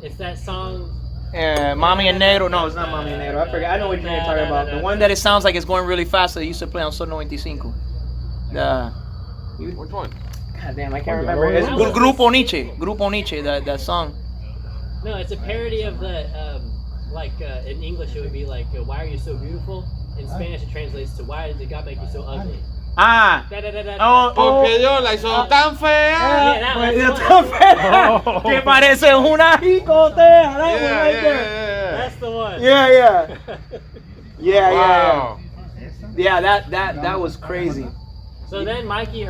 It's that song. Mami en Negro. No, it's not Mami en Negro. I forgot. I know what you're talking about. The one that it sounds like it's going really fast that they used to play on Sol 95. Which one? God damn, I can't Oh, remember. yeah, It's yeah. Grupo Nietzsche. Grupo Nietzsche, that song. No, it's a parody of the in English it would be like why are you so beautiful? In Spanish it translates to why did God make you so ugly? Ah. Da, da, da, da, Oh, Porque yo la hizo tan fea. Yeah, that was Que parece una jicotea. That one right there. That's the one. Yeah. Yeah. Wow. Yeah, that was crazy. So then Mikey,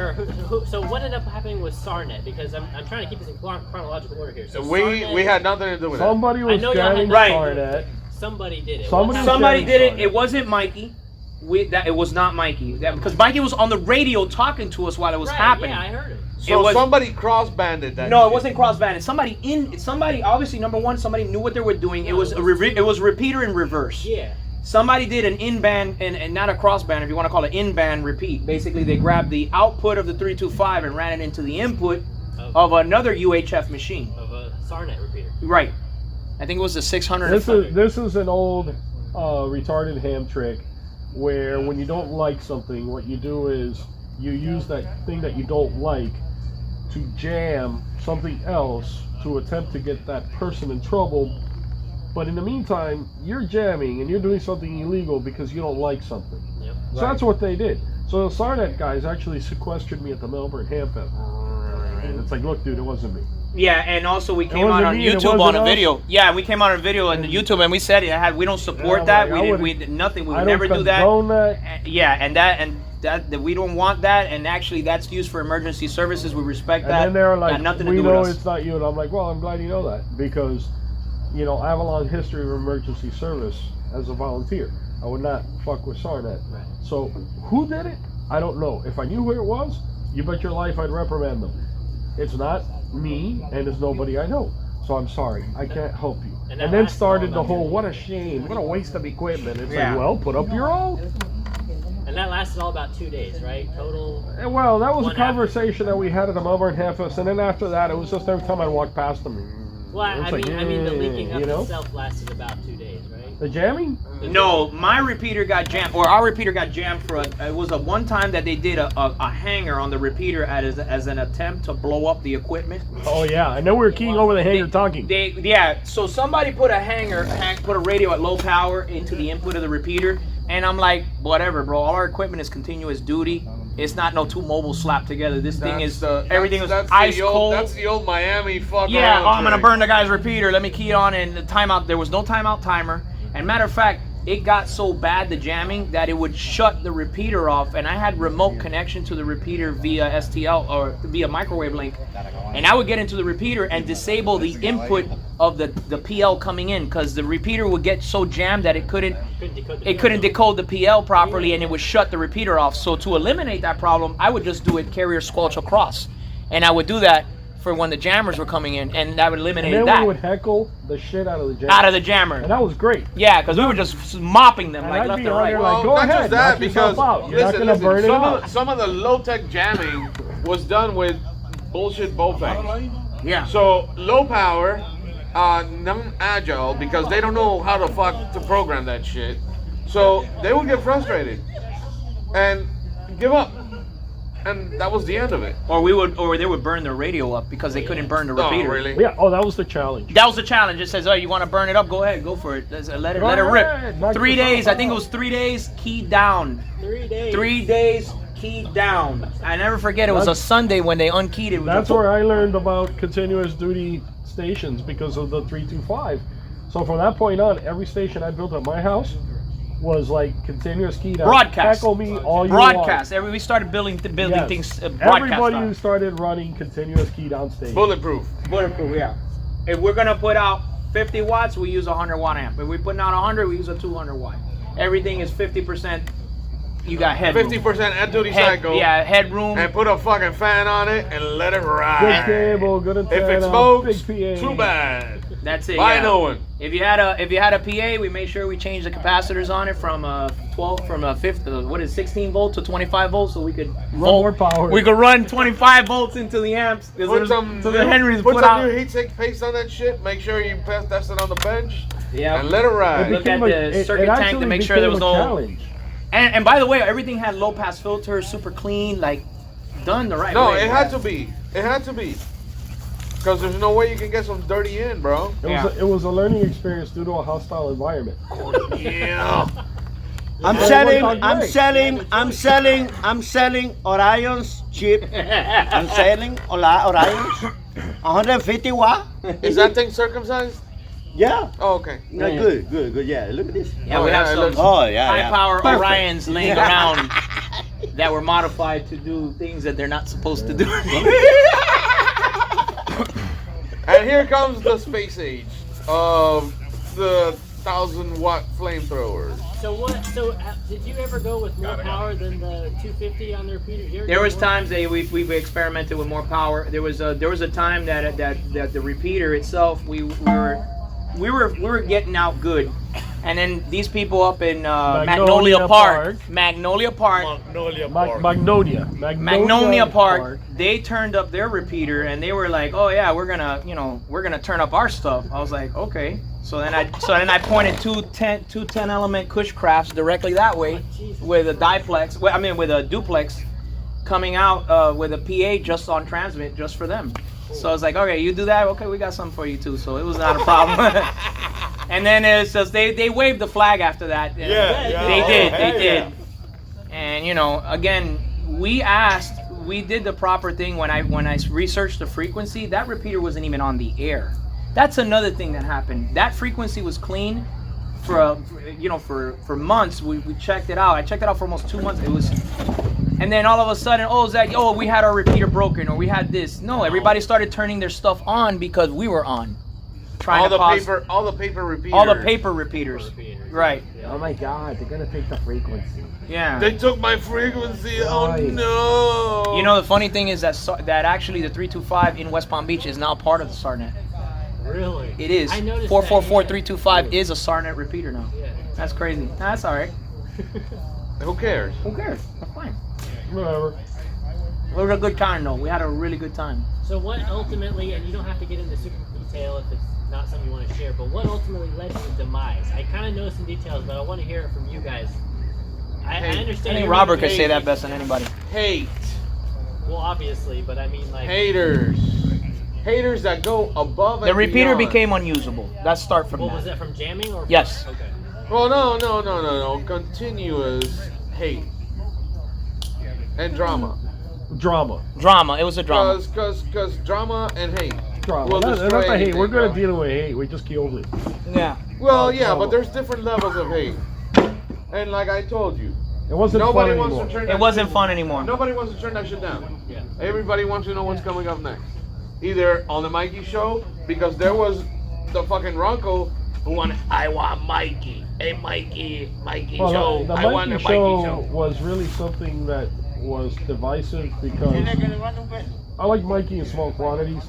so what ended up happening with SARNet? Because I'm trying to keep this in chronological order here. So SARNet, We had nothing to do with it. Somebody I was know y'all had jamming Right. Sarnet. somebody did it. Somebody What was Somebody jamming did it. Sarnet. It wasn't Mikey. It was not Mikey. Because Mikey was on the radio talking to us while it was happening. Yeah, I heard it. So It was- somebody cross-banded that. No, it shit. wasn't cross-banded. Somebody obviously number one, somebody knew what they were doing. It was it was repeater in reverse. Yeah. Somebody did an in-band and not a cross-band, if you want to call it in-band repeat. Basically, they grabbed the output of the 325 and ran it into the input of another UHF machine. Of a SARNet repeater. Right. I think it was the 600. This is an old retarded ham trick where when you don't like something, what you do is you use that thing that you don't like to jam something else to attempt to get that person in trouble. But in the meantime, you're jamming and you're doing something illegal because you don't like something. Yep. So that's what they did. So the Sarnet guys actually sequestered me at the Melbourne Ham Fest. And it's like, look, dude, it wasn't me. Yeah, and also we came wasn't out on me, it YouTube wasn't on a us. video. Yeah, we came out on a video on YouTube and we said we don't support Yeah, that. like, We did nothing. We I would don't never do that. condone that. Yeah, and that we don't want that. And actually, that's used for emergency services. We respect And that. then they're like, got nothing to we do know with us. it's not you. And I'm like, well, I'm glad you know that because, you know, I have a long history of emergency service as a volunteer. I would not fuck with Sarnet. Right. So who did it? I don't know. If I knew who it was, you bet your life I'd reprimand them. It's not me and it's nobody I know. So I'm sorry. I can't help you. And And that then lasts started the long whole, enough. what a shame, what a waste of equipment. It's Yeah. like, well, put up your own. And that lasted all about 2 days, right? Total. And well, that was a One conversation that we had at the Melbourne Ham Fest, and then after that, it was just every time I walked past them. Well, it was I like, mean, the leaking up you know? itself lasted about 2 days, right? The jamming? No, my repeater got jammed, or our repeater got jammed for it was a one time that they did a hanger on the repeater as an attempt to blow up the equipment. Oh yeah, I know we were keying over the hanger talking. So somebody put put a radio at low power into the input of the repeater, and I'm like, whatever, bro. All our equipment is continuous duty. It's not no two mobile slapped together. This thing is everything is ice cold. That's the old Miami fuck. Yeah, around I'm gonna trick. burn the guy's repeater. Let me key it on, and the timeout. There was no timeout timer. And matter of fact, it got so bad the jamming that it would shut the repeater off. And I had remote connection to the repeater via STL or via microwave link, and I would get into the repeater and disable the input of the PL coming in because the repeater would get so jammed that it couldn't decode the PL properly, and it would shut the repeater off. So to eliminate that problem, I would just do it carrier squelch across, and I would do that for when the jammers were coming in, and that would eliminate And then that we would heckle the shit out of the jammer. out of the jammer. And that was great. Yeah, because we were just mopping them And like I'd left be and on right. there Well, like, go not ahead, just that, knock yourself because out. You're not gonna burn it up. some of the low-tech jamming was done with bullshit Bofang. Yeah. So low power, non-agile, because they don't know how to fuck to program that shit. So they would get frustrated and give up. And that was the end of it. Or they would burn their radio up because they couldn't burn the Oh, repeater. really? Yeah. Oh, that was the challenge. That was the challenge. It says, "Oh, you want to burn it up? Go ahead, go for it. Let it Go rip." ahead, knock 3 yourself days. I think it out. was 3 days. Keyed down. 3 days. 3 days keyed down. I never forget. It was a Sunday when they unkeyed it. That's where I learned about continuous duty stations because of the 325. So from that point on, every station I built at my house was like continuous key down. Broadcast. Heckle me all you broadcast. want. We started building Yes. things. Broadcast Everybody style. who started running continuous key down stations. Bulletproof. Bulletproof, yeah. If we're gonna put out 50 watts, we use a 100-watt amp. If we're putting out 100, we use a 200-watt. Everything is 50%. You got headroom. 50% at duty Head, cycle. yeah, headroom. And put a fucking fan on it and let it Good ride. cable, good antenna, If it smokes, big PA. too bad. That's it. Buy yeah. no one. If you had a PA, we made sure we changed the capacitors on it from 16 volt to 25 volts, so we could More power. We could run 25 volts into the amps. Put some, so the Henrys put put some out. new heat sink paste on that shit. Make sure you test it on the bench. Yeah. And let it ride. Look at the circuit tank to actually make sure there was became a no. challenge. And by the way, everything had low pass filters, super clean, like done the right No, way. it had to be. It had to be. Because there's no way you can get some dirty in, bro. It was a learning experience due to a hostile environment. Yeah. I'm selling Orion's chip. I'm selling Orion's 150 watt. Is that thing circumcised? Yeah. Oh, okay. No, good. Yeah, look at this. Yeah, Oh, we yeah, have it some looks- Oh, yeah, high yeah. power Perfect. Orions laying around that were modified to do things that they're not supposed to do. And here comes the space age of the 1,000-watt flamethrowers. So what? So did you ever go with more power than the 250 on the repeater? You ever There go was more? times that we've experimented with more power. There was a time that the repeater itself we were getting out good, and then these people up in Magnolia Park, Magnolia Park. they turned up their repeater and they were like, oh yeah, we're gonna turn up our stuff. I was like, okay. So then I pointed two 10 element Cush crafts directly that way with a with a duplex coming out with a PA just on transmit just for them. So I was like, okay, you do that, okay, we got something for you too. So it was not a problem. And then it's just they waved the flag after that. They did. And again, we did the proper thing when I researched the frequency. That repeater wasn't even on the air. That's another thing that happened. That frequency was clean for months. We checked it out. I checked it out for almost 2 months. It was, and then all of a sudden, Zach, we had our repeater broken, or we had this. No, everybody started turning their stuff on because we were on. All the paper repeaters. Right. Oh my God, they're gonna take the frequency. Yeah. They took my frequency. Oh Right. no. The funny thing is that actually the 325 in West Palm Beach is now part of the SARnet. Really? It is. I noticed 444-325 is a SARnet repeater now. Yeah. That's crazy. That's all right. Who cares? Who cares? That's fine. Whatever. It was a good time though. We had a really good time. So what ultimately, and you don't have to get into super detail if it's not something you want to share, but what ultimately led to the demise? I kind of know some details, but I want to hear it from you guys. I I understand. think you're Robert really could say that crazy. best than anybody. Hate. Well, obviously, but I mean, like. Haters that go above and The repeater beyond. became unusable. Let's start from Well, that. was that from jamming or? Yes. Okay. Well, no. Continuous hate and drama. Drama. Drama. It was a drama. Cause drama and hate. Drama. will Not destroy the hate. anything, We're good bro. at dealing with hate. We just killed it. Yeah. Well, yeah, but there's different levels of hate. And like I told you, It wasn't nobody fun wants anymore. to turn that It wasn't shit- fun anymore. Nobody wants to turn that shit down. Yeah. Everybody wants to know what's coming up next. Either on the Mikey show, because there was the fucking Ronco who wanted, I want Mikey. Hey, Mikey Well, show. the I want a Mikey Mikey show show. was really something that was divisive because I like Mikey in small quantities.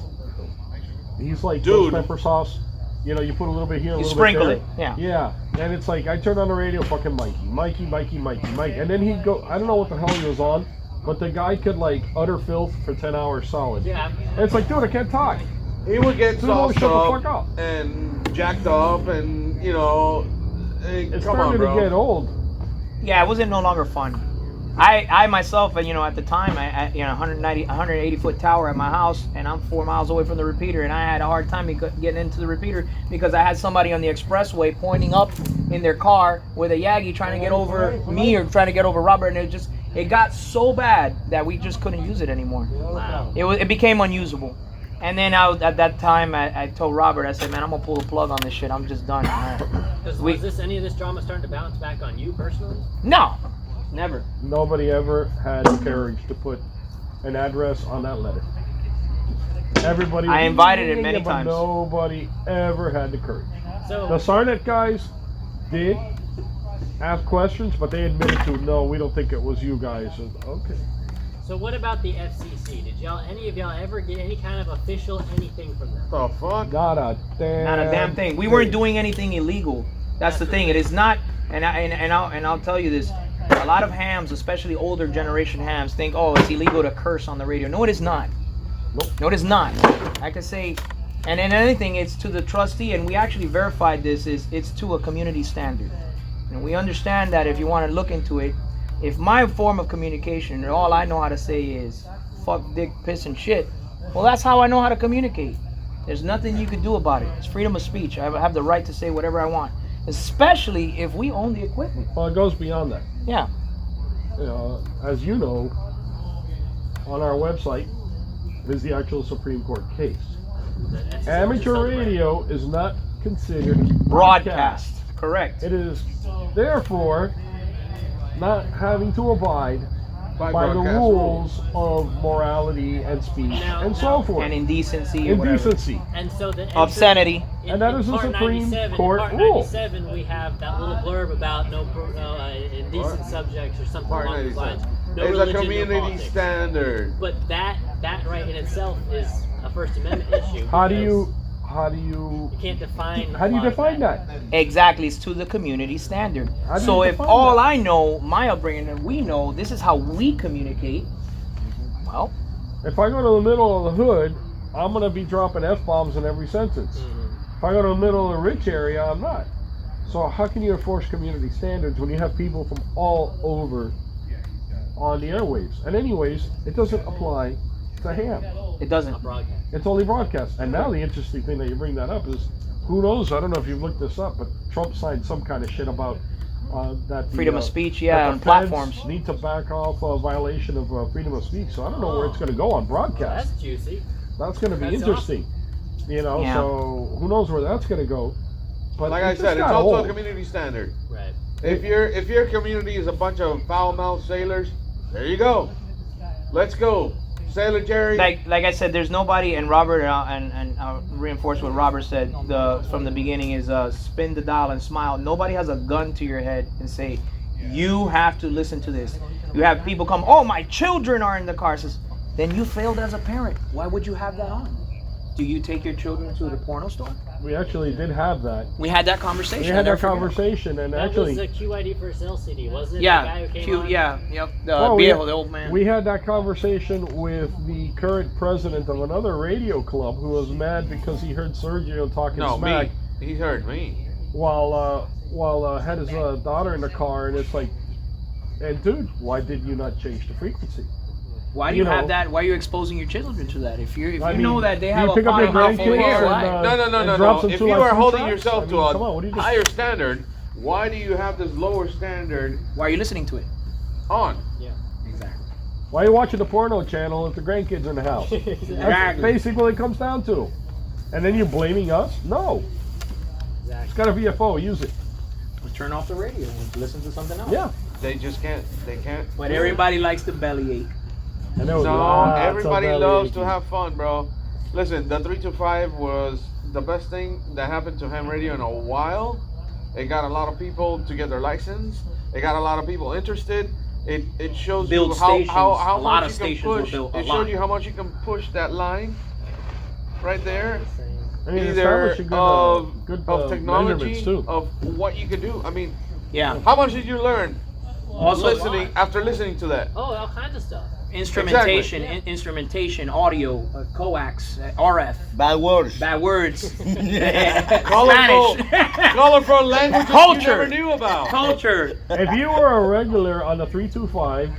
He's like Dude. pepper sauce. You put a little bit here, a You little sprinkle bit it. there. Yeah. Yeah, and it's like I turned on the radio, fucking Mikey, and then he'd go. I don't know what the hell he was on, but the guy could like utter filth for 10 hours solid. Yeah. And it's like, dude, I can't talk. He would get Dude, no, sauced shut the up fuck up. and jacked up and, It's come on, starting to bro. get old. Yeah, it wasn't no longer fun. I myself, you know, at the time, I 180 foot tower at my house, and I'm 4 miles away from the repeater, and I had a hard time getting into the repeater because I had somebody on the expressway pointing up in their car with a Yagi trying to get over me or trying to get over Robert, and it got so bad that we just couldn't use it anymore. Wow. It became unusable. And then at that time, I told Robert, I said, man, I'm gonna pull the plug on this shit. I'm just done. Was any of this drama starting to bounce back on you personally? No, never. Nobody ever had the courage to put an address on that letter. Everybody. I invited it many but times. Nobody ever had the courage. So The Sarnet guys did ask questions, but they admitted to, no, we don't think it was you guys. And, okay. So what about the FCC? Did any of y'all ever get any kind of official anything from them? The fuck? Not a damn thing. We weren't doing anything illegal. That's the thing. It is not. And I'll tell you this. A lot of hams, especially older generation hams, think, oh, it's illegal to curse on the radio. No, it is not. Nope. No, it is not. I can say, and in anything, it's to the trustee, and we actually verified this. It's to a community standard, and we understand that if you want to look into it, if my form of communication and all I know how to say is fuck, dick, piss, and shit, well, that's how I know how to communicate. There's nothing you can do about it. It's freedom of speech. I have the right to say whatever I want, especially if we own the equipment. Well, it goes beyond that. Yeah. As you know, on our website is the actual Supreme Court case. The FCC Amateur just radio is not considered Broadcast. Correct. It is therefore not having to abide by the broadcast rules of morality and speech and so forth. And indecency or whatever. Indecency. And so the Obscenity. And that is a part Supreme 97, Court part rule. 97, we have that little blurb about no indecent subjects or something Part along those 97. lines. No It's a religion, no community politics. standard. But that right in itself is a First Amendment issue. How do because you You can't define. how do you law as define that? Exactly, it's to the community standard. How do So you if define all that? I know, my upbringing, and we know this is how we communicate, well, If I go to the middle of the hood, I'm gonna be dropping F-bombs in every sentence. If I go to the middle of the rich area, I'm not. So how can you enforce community standards when you have people from all over on the airwaves? And anyways, it doesn't apply to ham. it doesn't. a broadcast. It's only broadcast. And now the interesting thing that you bring that up is, who knows? I don't know if you've looked this up, but Trump signed some kind of shit about that the, Freedom of speech, that yeah, the on feds platforms. need to back off a violation of freedom of speech. So I don't know where it's going to go on Well, broadcast. that's juicy. That's going to be That's interesting. You know, Yeah. so who knows where that's going to go? But Like I just said, it's got also a old. community standard. Right. If your community is a bunch of foul-mouthed sailors, there you go. Let's go, Sailor Jerry. Like I said, there's nobody, and Robert, and I'll reinforce what Robert said from the beginning is spin the dial and smile. Nobody has a gun to your head and say, you have to listen to this. You have people come, oh, my children are in the car. Says, then you failed as a parent. Why would you have that on? Do you take your children to the porno store? We actually did have that. We had that conversation. We I'll had never that forget. conversation, and That actually, was a QID for a sale CD, wasn't it? The Yeah, guy who came cute, on? yeah, yep. The Well, viejo, the old man. we had that conversation with the current president of another radio club who was mad because he heard Sergio talking no, smack me. He heard me. while had his daughter in the car, and it's like, and dude, why did you not change the frequency? Why do you you have know- that? Why are you exposing your children to that? If you I know mean, that they do have you a pick up your powerful grandkids here, and, No, and drop them If to, you like, are food holding trucks? yourself I to mean, a come on, what do you just- higher standard, why do you have this lower standard why are you listening to it? on? Exactly. Why are you watching the porno channel if the grandkids are in the house? That's Exactly. basically what it comes down to. And then you're blaming us? No. It's Exactly. got a VFO. Use it. Turn off the radio and listen to something else. Yeah. They just can't. They can't. But everybody likes the bellyache. And there was No, lots of everybody belly loves aching. to have fun, bro. Listen, the 325 was the best thing that happened to ham radio in a while. It got a lot of people to get their license. It got a lot of people interested. It shows Build you how stations. how A lot much of you can stations were push. built, a It lot. showed you how much you can push that line right there. I mean, Either establishing good, of technology, measurements, too. of what you could do. I mean, Yeah. how much did you learn Also, after listening to that? Oh, all kinds of stuff. instrumentation, instrumentation, audio, coax, RF, Bad words. bad words, Colorful, Spanish, colorful languages Culture. you never knew about. culture. If you were a regular on the 325,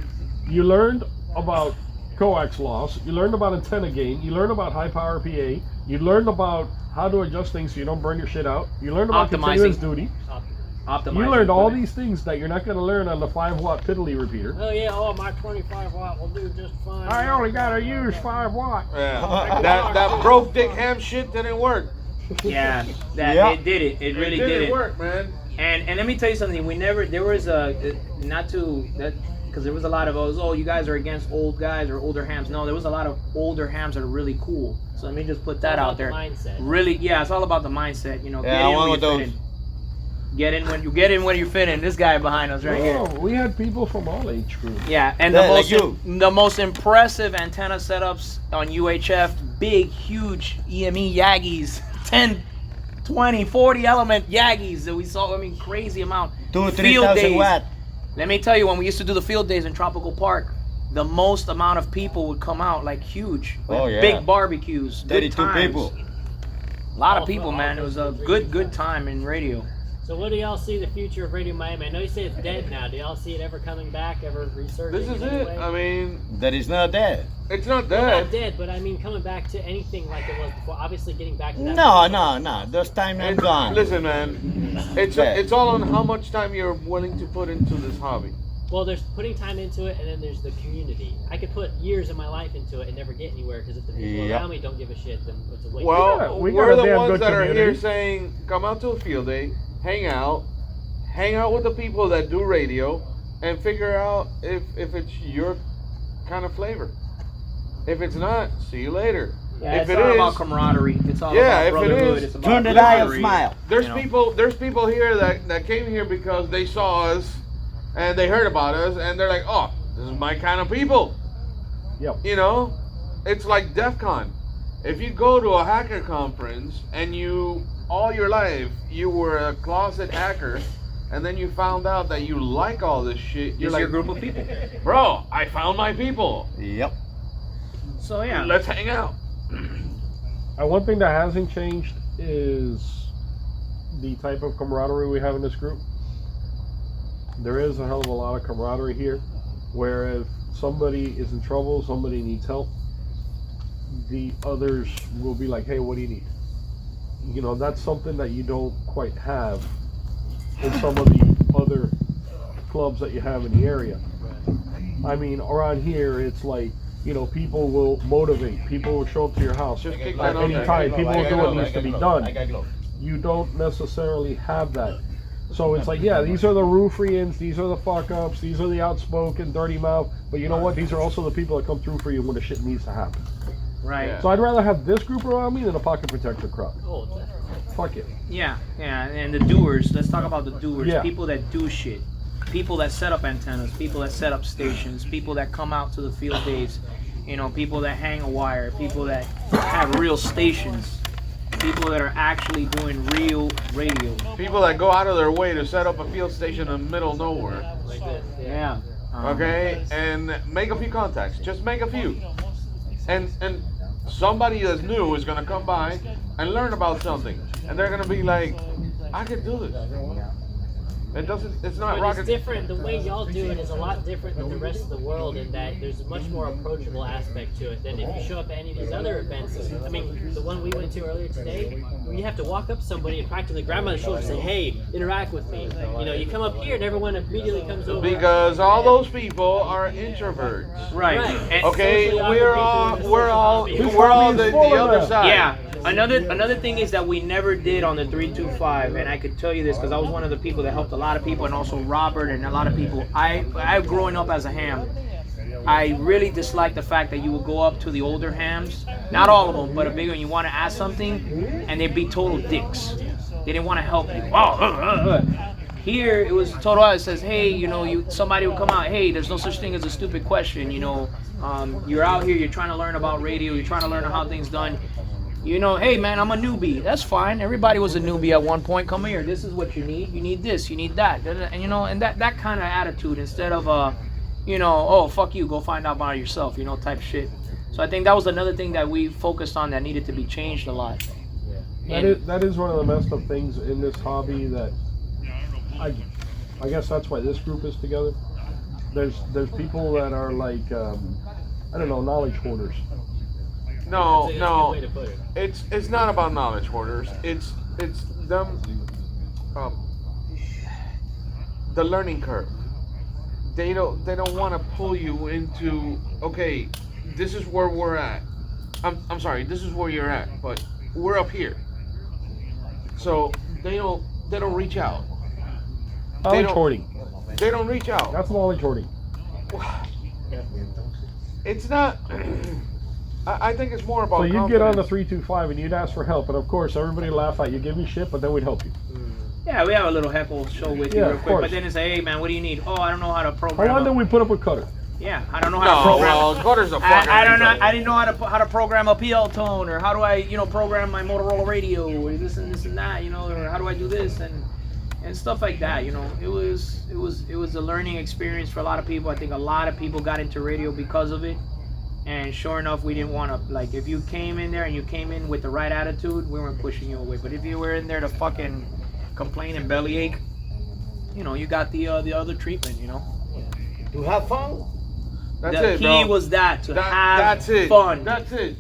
you learned about coax loss, you learned about antenna gain, you learned about high power PA, you learned about how to adjust things so you don't burn your shit out, you learned about Optimizing. continuous duty, Optimizing. you learned all these things that you're not going to learn on the 5-watt piddly repeater. Oh yeah, my 25 watt will do just fine. I only got to use 5 watt. Yeah. that broke dick ham shit didn't work. Yeah, Yeah. it did it. It really it didn't did it. work, man. And let me tell you something. There was because there was a lot of you guys are against old guys or older hams. No, there was a lot of older hams that are really cool. So let me just put that All out about there. the mindset. Really, yeah, it's all about the mindset. You know, Yeah, get in one when of you those. fit in. Get in when you fit in. This guy behind us right here. Oh, we had people from all age groups. Yeah, and Yeah, like you. the most impressive antenna setups on UHF, big, huge EME Yagis, 10, 20, 40 element Yagis that we saw. I mean, crazy amount. 2,000-3,000 days. watt. Let me tell you, when we used to do the field days in Tropical Park, the most amount of people would come out, like huge. We had Oh, yeah. Big barbecues, good 32 times. people. A lot of people, man. It was a good time in radio. So what do y'all see the future of Radio Miami? I know you say it's dead now. Do y'all see it ever coming back, ever resurging? This is in any it. way? I mean, That is not dead. it's not Well, dead. not dead, but I mean coming back to anything like it was before. Obviously getting back to that. No. Those time are It's- gone. Listen, man. It's all on how much time you're willing to put into this hobby. Well, there's putting time into it, and then there's the community. I could put years of my life into it and never get anywhere because if the people Yep. around me don't give a shit, then it's a waste. Well, we got we're a the damn ones good that are here community. saying, come out to a field day, hang out with the people that do radio, and figure out if it's your kind of flavor. If it's not, see you later. Yeah, if it's all about camaraderie. It's all Yeah, if about it brotherhood. is, It's about Turn the dial, camaraderie. smile. There's You know. people here that came here because they saw us and they heard about us and they're like, oh, this is my kind of people. Yep. You know, it's like DEF CON. If you go to a hacker conference and all your life you were a closet hacker, and then you found out that you like all this shit, you're It's like, your group of people. bro, I found my people. Yep. So yeah. Let's hang out. And one thing that hasn't changed is the type of camaraderie we have in this group. There is a hell of a lot of camaraderie here, where if somebody is in trouble, somebody needs help, the others will be like, hey, what do you need? You know, that's something that you don't quite have in some of the other clubs that you have in the area. I mean, around here, it's like, you know, people will motivate, people will show up to your house Just kick at that on any there. time, people will do what needs to be done. got gloves. You don't necessarily have that. So it's like, yeah, these are the ruffians, these are the fuck-ups, these are the outspoken, dirty mouth, but you know what? These are also the people that come through for you when the shit needs to happen. Right. Yeah. So I'd rather have this group around me than a pocket protector crowd. Oh, definitely. Fuck it. Yeah, and the doers. Let's talk about the doers. Yeah. People that do shit. People that set up antennas. People that set up stations. People that come out to the field days. You know, people that hang a wire. People that have real stations. People that are actually doing real radio. People that go out of their way to set up a field station in the middle of nowhere. Like this. Yeah. Okay, and make a few contacts. Just make a few, and somebody that's new is gonna come by and learn about something, and they're gonna be like, I can do this. It doesn't. It's not But rocket. it's different. The way y'all do it is a lot different than the rest of the world in that there's a much more approachable aspect to it than if you show up at any of these other events. I mean, the one we went to earlier today, where you have to walk up to somebody and practically grab them on the shoulder and say, hey, interact with me. You know, you come up here and everyone immediately comes over. Because all those people are introverts. Right. Right. And- Okay, Socially we're awkward people all and socially we're all awkward the Full of other them. side. Yeah. Another thing is that we never did on the 325, and I could tell you this because I was one of the people that helped a lot of people, and also Robert and a lot of people. I growing up as a ham, I really dislike the fact that you would go up to the older hams, not all of them, but a big one. You want to ask something, and they'd be total dicks. They didn't want to help you. Here it was total. It says, hey, you know, somebody would come out. Hey, there's no such thing as a stupid question. You know, you're out here. You're trying to learn about radio. You're trying to learn how things done. You know, hey man, I'm a newbie. That's fine. Everybody was a newbie at one point. Come here. This is what you need. You need this. You need that. And you know, and that kind of attitude instead of you know, oh, fuck you, go find out by yourself, you know, type shit. So I think that was another thing that we focused on that needed to be changed a lot. That is one of the messed up things in this hobby that I guess that's why this group is together. There's people that are like I don't know, knowledge hoarders. No, That's a no, good way to put it. it's not about knowledge hoarders. It's them, the learning curve. They don't want to pull you into, okay, this is where we're at. I'm sorry, this is where you're at, but we're up here. So they don't reach out. Knowledge hoarding. They don't reach out. That's knowledge hoarding. It's not. I think it's more about. So you'd get on the confidence. 325 and you'd ask for help, and of course everybody would laugh at you, give you shit, but then we'd help you. Yeah, we have a little heckle show with you Yeah, real of quick, but course. then it's hey man, what do you need? Oh, I don't know how to How program. long did a- we put up with Cutter? Yeah, I don't know how to No, program. well, Cutter's a fucking. I don't know. retard. I didn't know how to program a PL tone, or how do I, you know, program my Motorola radio, or this and that, you know, or how do I do this and stuff like that. You know, it was a learning experience for a lot of people. I think a lot of people got into radio because of it. And sure enough, we didn't want to, like, if you came in there and you came in with the right attitude, we weren't pushing you away. But if you were in there to fucking complain and bellyache, you know, you got the other treatment, you know. To have fun. That's The it, key bro. was that, to have that's it. fun. That's it.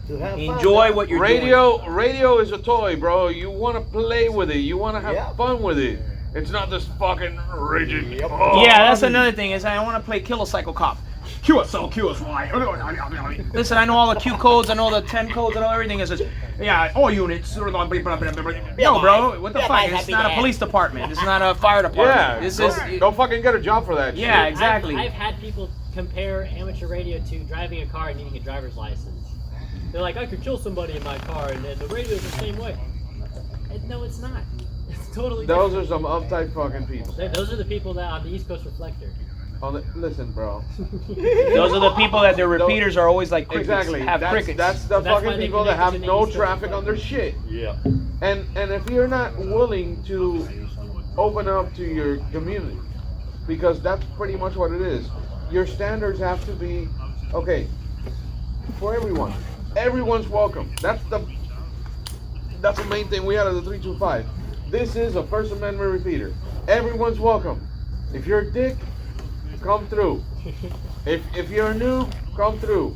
To have Enjoy fun. what you're doing. Radio is a toy, bro. You want to play with it. You want to have Yeah. fun with it. It's not this fucking rigid. Yep. Oh, Yeah, that's another thing, is I want to play Kilocycle Cop. QSL, QSY. Listen, I know all the Q codes, I know the 10 codes, I know everything. It says, yeah, all units. No, bro, what the fuck? It's not a police department. It's not a fire department. Yeah. This go, is. go fucking get a job for that. Yeah, shit. exactly. I've had people compare amateur radio to driving a car and needing a driver's license. They're like, I could kill somebody in my car, and the radio is the same way. And no, it's not. It's totally Those different. are some uptight fucking people. Those are the people that on the East Coast Reflector. Listen, bro. Those are the people that their repeaters are always like crickets. Exactly. Have crickets. That's the That's why fucking they people that connect have to the no East Coast traffic on their Reflector. shit. Yeah. And if you're not willing to open up to your community, because that's pretty much what it is. Your standards have to be okay for everyone. Everyone's welcome. That's the main thing we had of the 325. This is a First Amendment repeater. Everyone's welcome. If you're a dick, come through. If you're a noob, come through.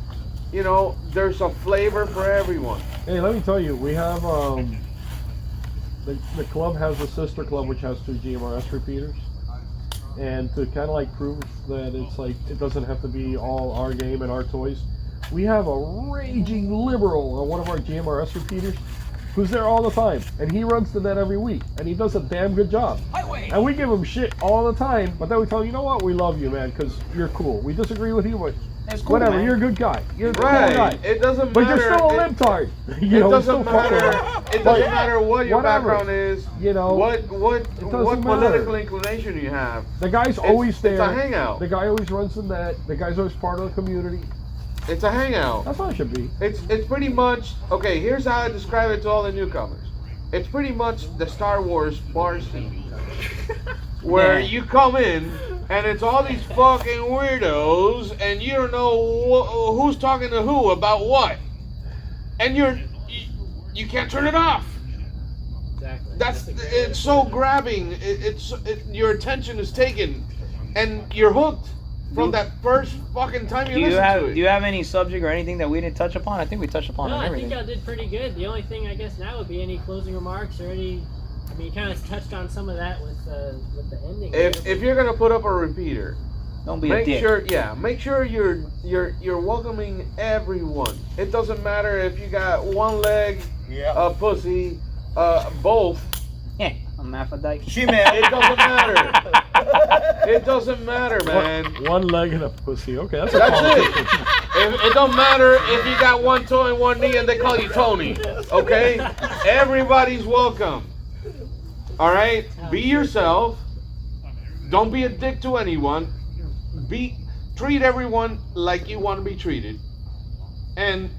You know, there's a flavor for everyone. Hey, let me tell you, we have the club has a sister club which has 2 GMRS repeaters, and to kind of like prove that it's like it doesn't have to be all our game and our toys, we have a raging liberal on one of our GMRS repeaters who's there all the time, and he runs the net every week, and he does a damn good job. And we give him shit all the time, but then we tell him, you know what, we love you, man, because you're cool. We disagree with you, but It's cool, whatever, man. you're a good guy. You're a good Right. guy. It doesn't But matter. you're still a it- libtard. It You know, doesn't still fuck matter. around. It But doesn't matter what your whatever. background is. You know, what doesn't political matter. inclination you have. The guy's It's- always it's there. a hangout. The guy always runs the net. The guy's always part of the community. It's a hangout. That's how it should be. It's pretty much okay. Here's how I describe it to all the newcomers. It's pretty much the Star Wars bar scene, where Yeah. you come in and it's all these fucking weirdos, and you don't know who's talking to who about what, and you can't turn it off. Exactly. It's so grabbing. Your attention is taken, and you're hooked from that first fucking time you listen to it. Do you have any subject or anything that we didn't touch upon? I think we touched upon No, I everything. think y'all did pretty good. The only thing I guess now would be any closing remarks or any. I mean, you kind of touched on some of that with the ending. If you're gonna put up a repeater, Don't be a make dick. sure you're welcoming everyone. It doesn't matter if you got one leg, Yeah. a pussy, both. Yeah, I'm hermaphrodite. She man. It doesn't matter. It doesn't matter, man. One leg and a pussy. Okay, that's a That's politician. it. It don't matter if you got one toe and one knee and they call you Tony. Okay? Everybody's welcome. All right? Be yourself. Don't be a dick to anyone. Treat everyone like you want to be treated. And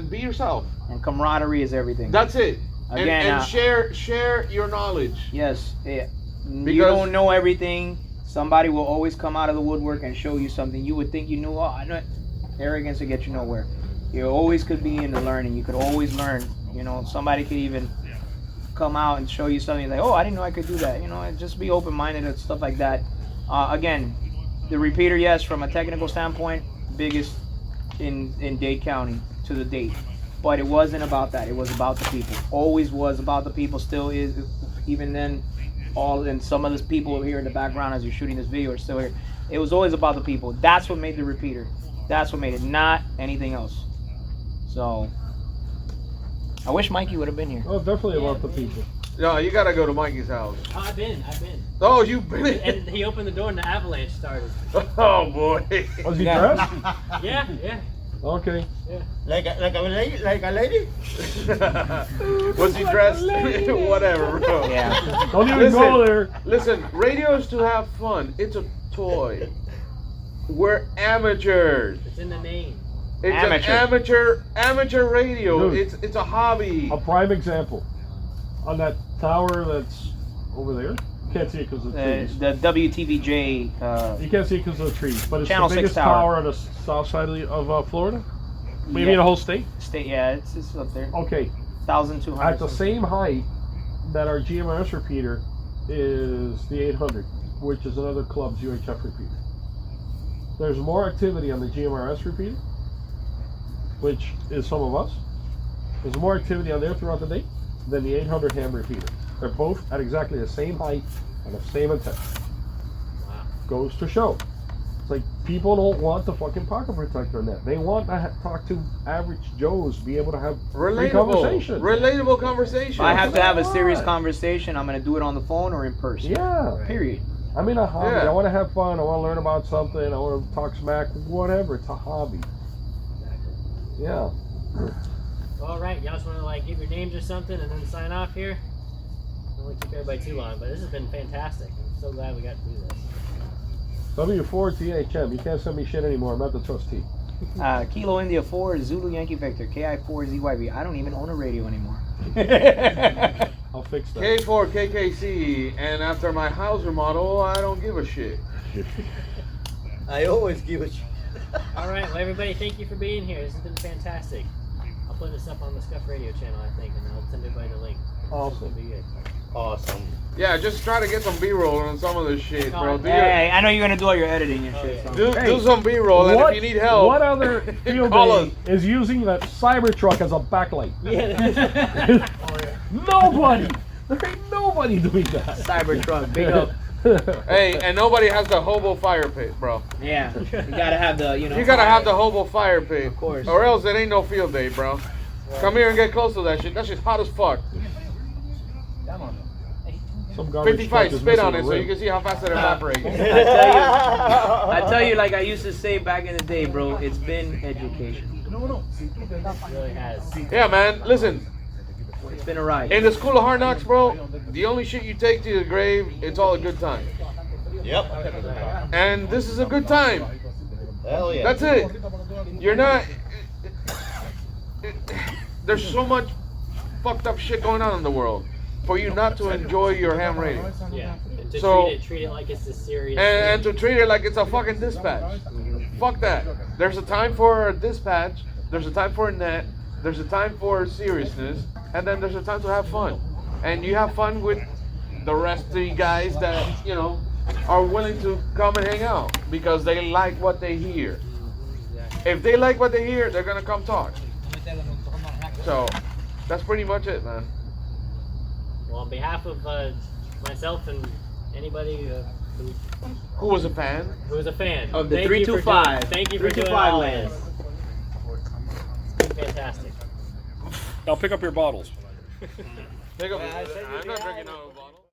be yourself. And camaraderie is everything. That's it. Again, and share your knowledge. Yes. Yeah. You Because- don't know everything. Somebody will always come out of the woodwork and show you something you would think you knew. Oh, I know it. Arrogance will get you nowhere. You always could be into learning. You could always learn. You know, somebody could even come out and show you something like, oh, I didn't know I could do that. You know, and just be open-minded and stuff like that. Again, the repeater, yes, from a technical standpoint, biggest in Dade County to the date. But it wasn't about that. It was about the people. Always was about the people. Still is. Even then, and some of the people here in the background as you're shooting this video are still here. It was always about the people. That's what made the repeater. That's what made it, not anything else. So, I wish Mikey would have been here. Oh, definitely about the people. No, you gotta go to Mikey's house. Oh, I've been. Oh, you've been. And he opened the door and the avalanche started. Oh boy. Was he dressed? Yeah. Okay. Like a lady? Was he dressed? Whatever, bro. Yeah. Don't even go there. Listen, radio is to have fun. It's a toy. We're amateurs. It's in the name. It's Amateur. an amateur radio. Dude. It's a hobby. A prime example. On that tower that's over there. You can't see it because of the trees. The WTVJ. You can't see it because of the trees. But it's Channel the 6 biggest tower. tower on the south side of Florida. Maybe Yeah. in the whole state. State, yeah, it's up there. Okay. 1,200. At the same height that our GMRS repeater is the 800, which is another club's UHF repeater. There's more activity on the GMRS repeater, which is some of us. There's more activity on there throughout the day than the 800 ham repeater. They're both at exactly the same height and the same antenna. Wow. Goes to show. It's like people don't want the fucking pocket protector in that. They want to talk to average Joes, be able to have free conversation. Relatable conversation. If I have to have a serious conversation, I'm going to do it on the phone or in person. Yeah. Period. I'm in a hobby. Yeah. I want to have fun. I want to learn about something. I want to talk smack. Whatever. It's a hobby. Yeah. All right, y'all just want to give your names or something and then sign off here. I don't want to keep everybody too long, but this has been fantastic. I'm so glad we got to do this. W4THM. You can't send me shit anymore. I'm not the trustee. Kilo India 4, Zulu Yankee Victor, KI4ZYV. I don't even own a radio anymore. I'll fix that. K4 KKC, and after my house remodel, I don't give a shit. I always give a shit. All right, well, everybody, thank you for being here. This has been fantastic. I'll put this up on the Scuff Radio channel, I think, and I'll send everybody the link. Awesome. It'll be good. Awesome. Yeah, just try to get some B-roll on some of this shit, bro. Do, Hey, I know you're going to do all your editing and shit. do, So. do some B-roll, and if you need help, What other field call day is using that Cybertruck as a backlight? Yeah. Nobody. There ain't nobody doing that. Cybertruck, big up. Hey, and nobody has the hobo fire pit, bro. Yeah, you gotta have the, You gotta have the hobo fire pit, Of course. or else it ain't no field day, bro. Come here and get close to that shit. That shit's hot as fuck. Some garbage 55, truck is spit missing on a it so rim. you can see how fast it evaporates. I tell you, like I used to say back in the day, bro, it's been education. It really has. Yeah, man, listen. It's been a ride. In the school of hard knocks, bro, the only shit you take to the grave, it's all a good time. Yep. And this is a good time. Hell yeah. That's it. You're not. There's so much fucked up shit going on in the world for you not to enjoy your ham radio. Yeah. To So- treat it like it's a serious And thing. to treat it like it's a fucking dispatch. Fuck that. There's a time for a dispatch, there's a time for a net, there's a time for seriousness, and then there's a time to have fun. And you have fun with the rest of you guys that, are willing to come and hang out because they like what they hear. If they like what they hear, they're gonna come talk. So, that's pretty much it, man. Well, on behalf of myself and anybody Who was a fan? who was a fan Of the thank you for 325. doing- Thank you for doing 325 all land. this. It's been fantastic. Now pick up your bottles. Take a, I'm not drinking out of a bottle.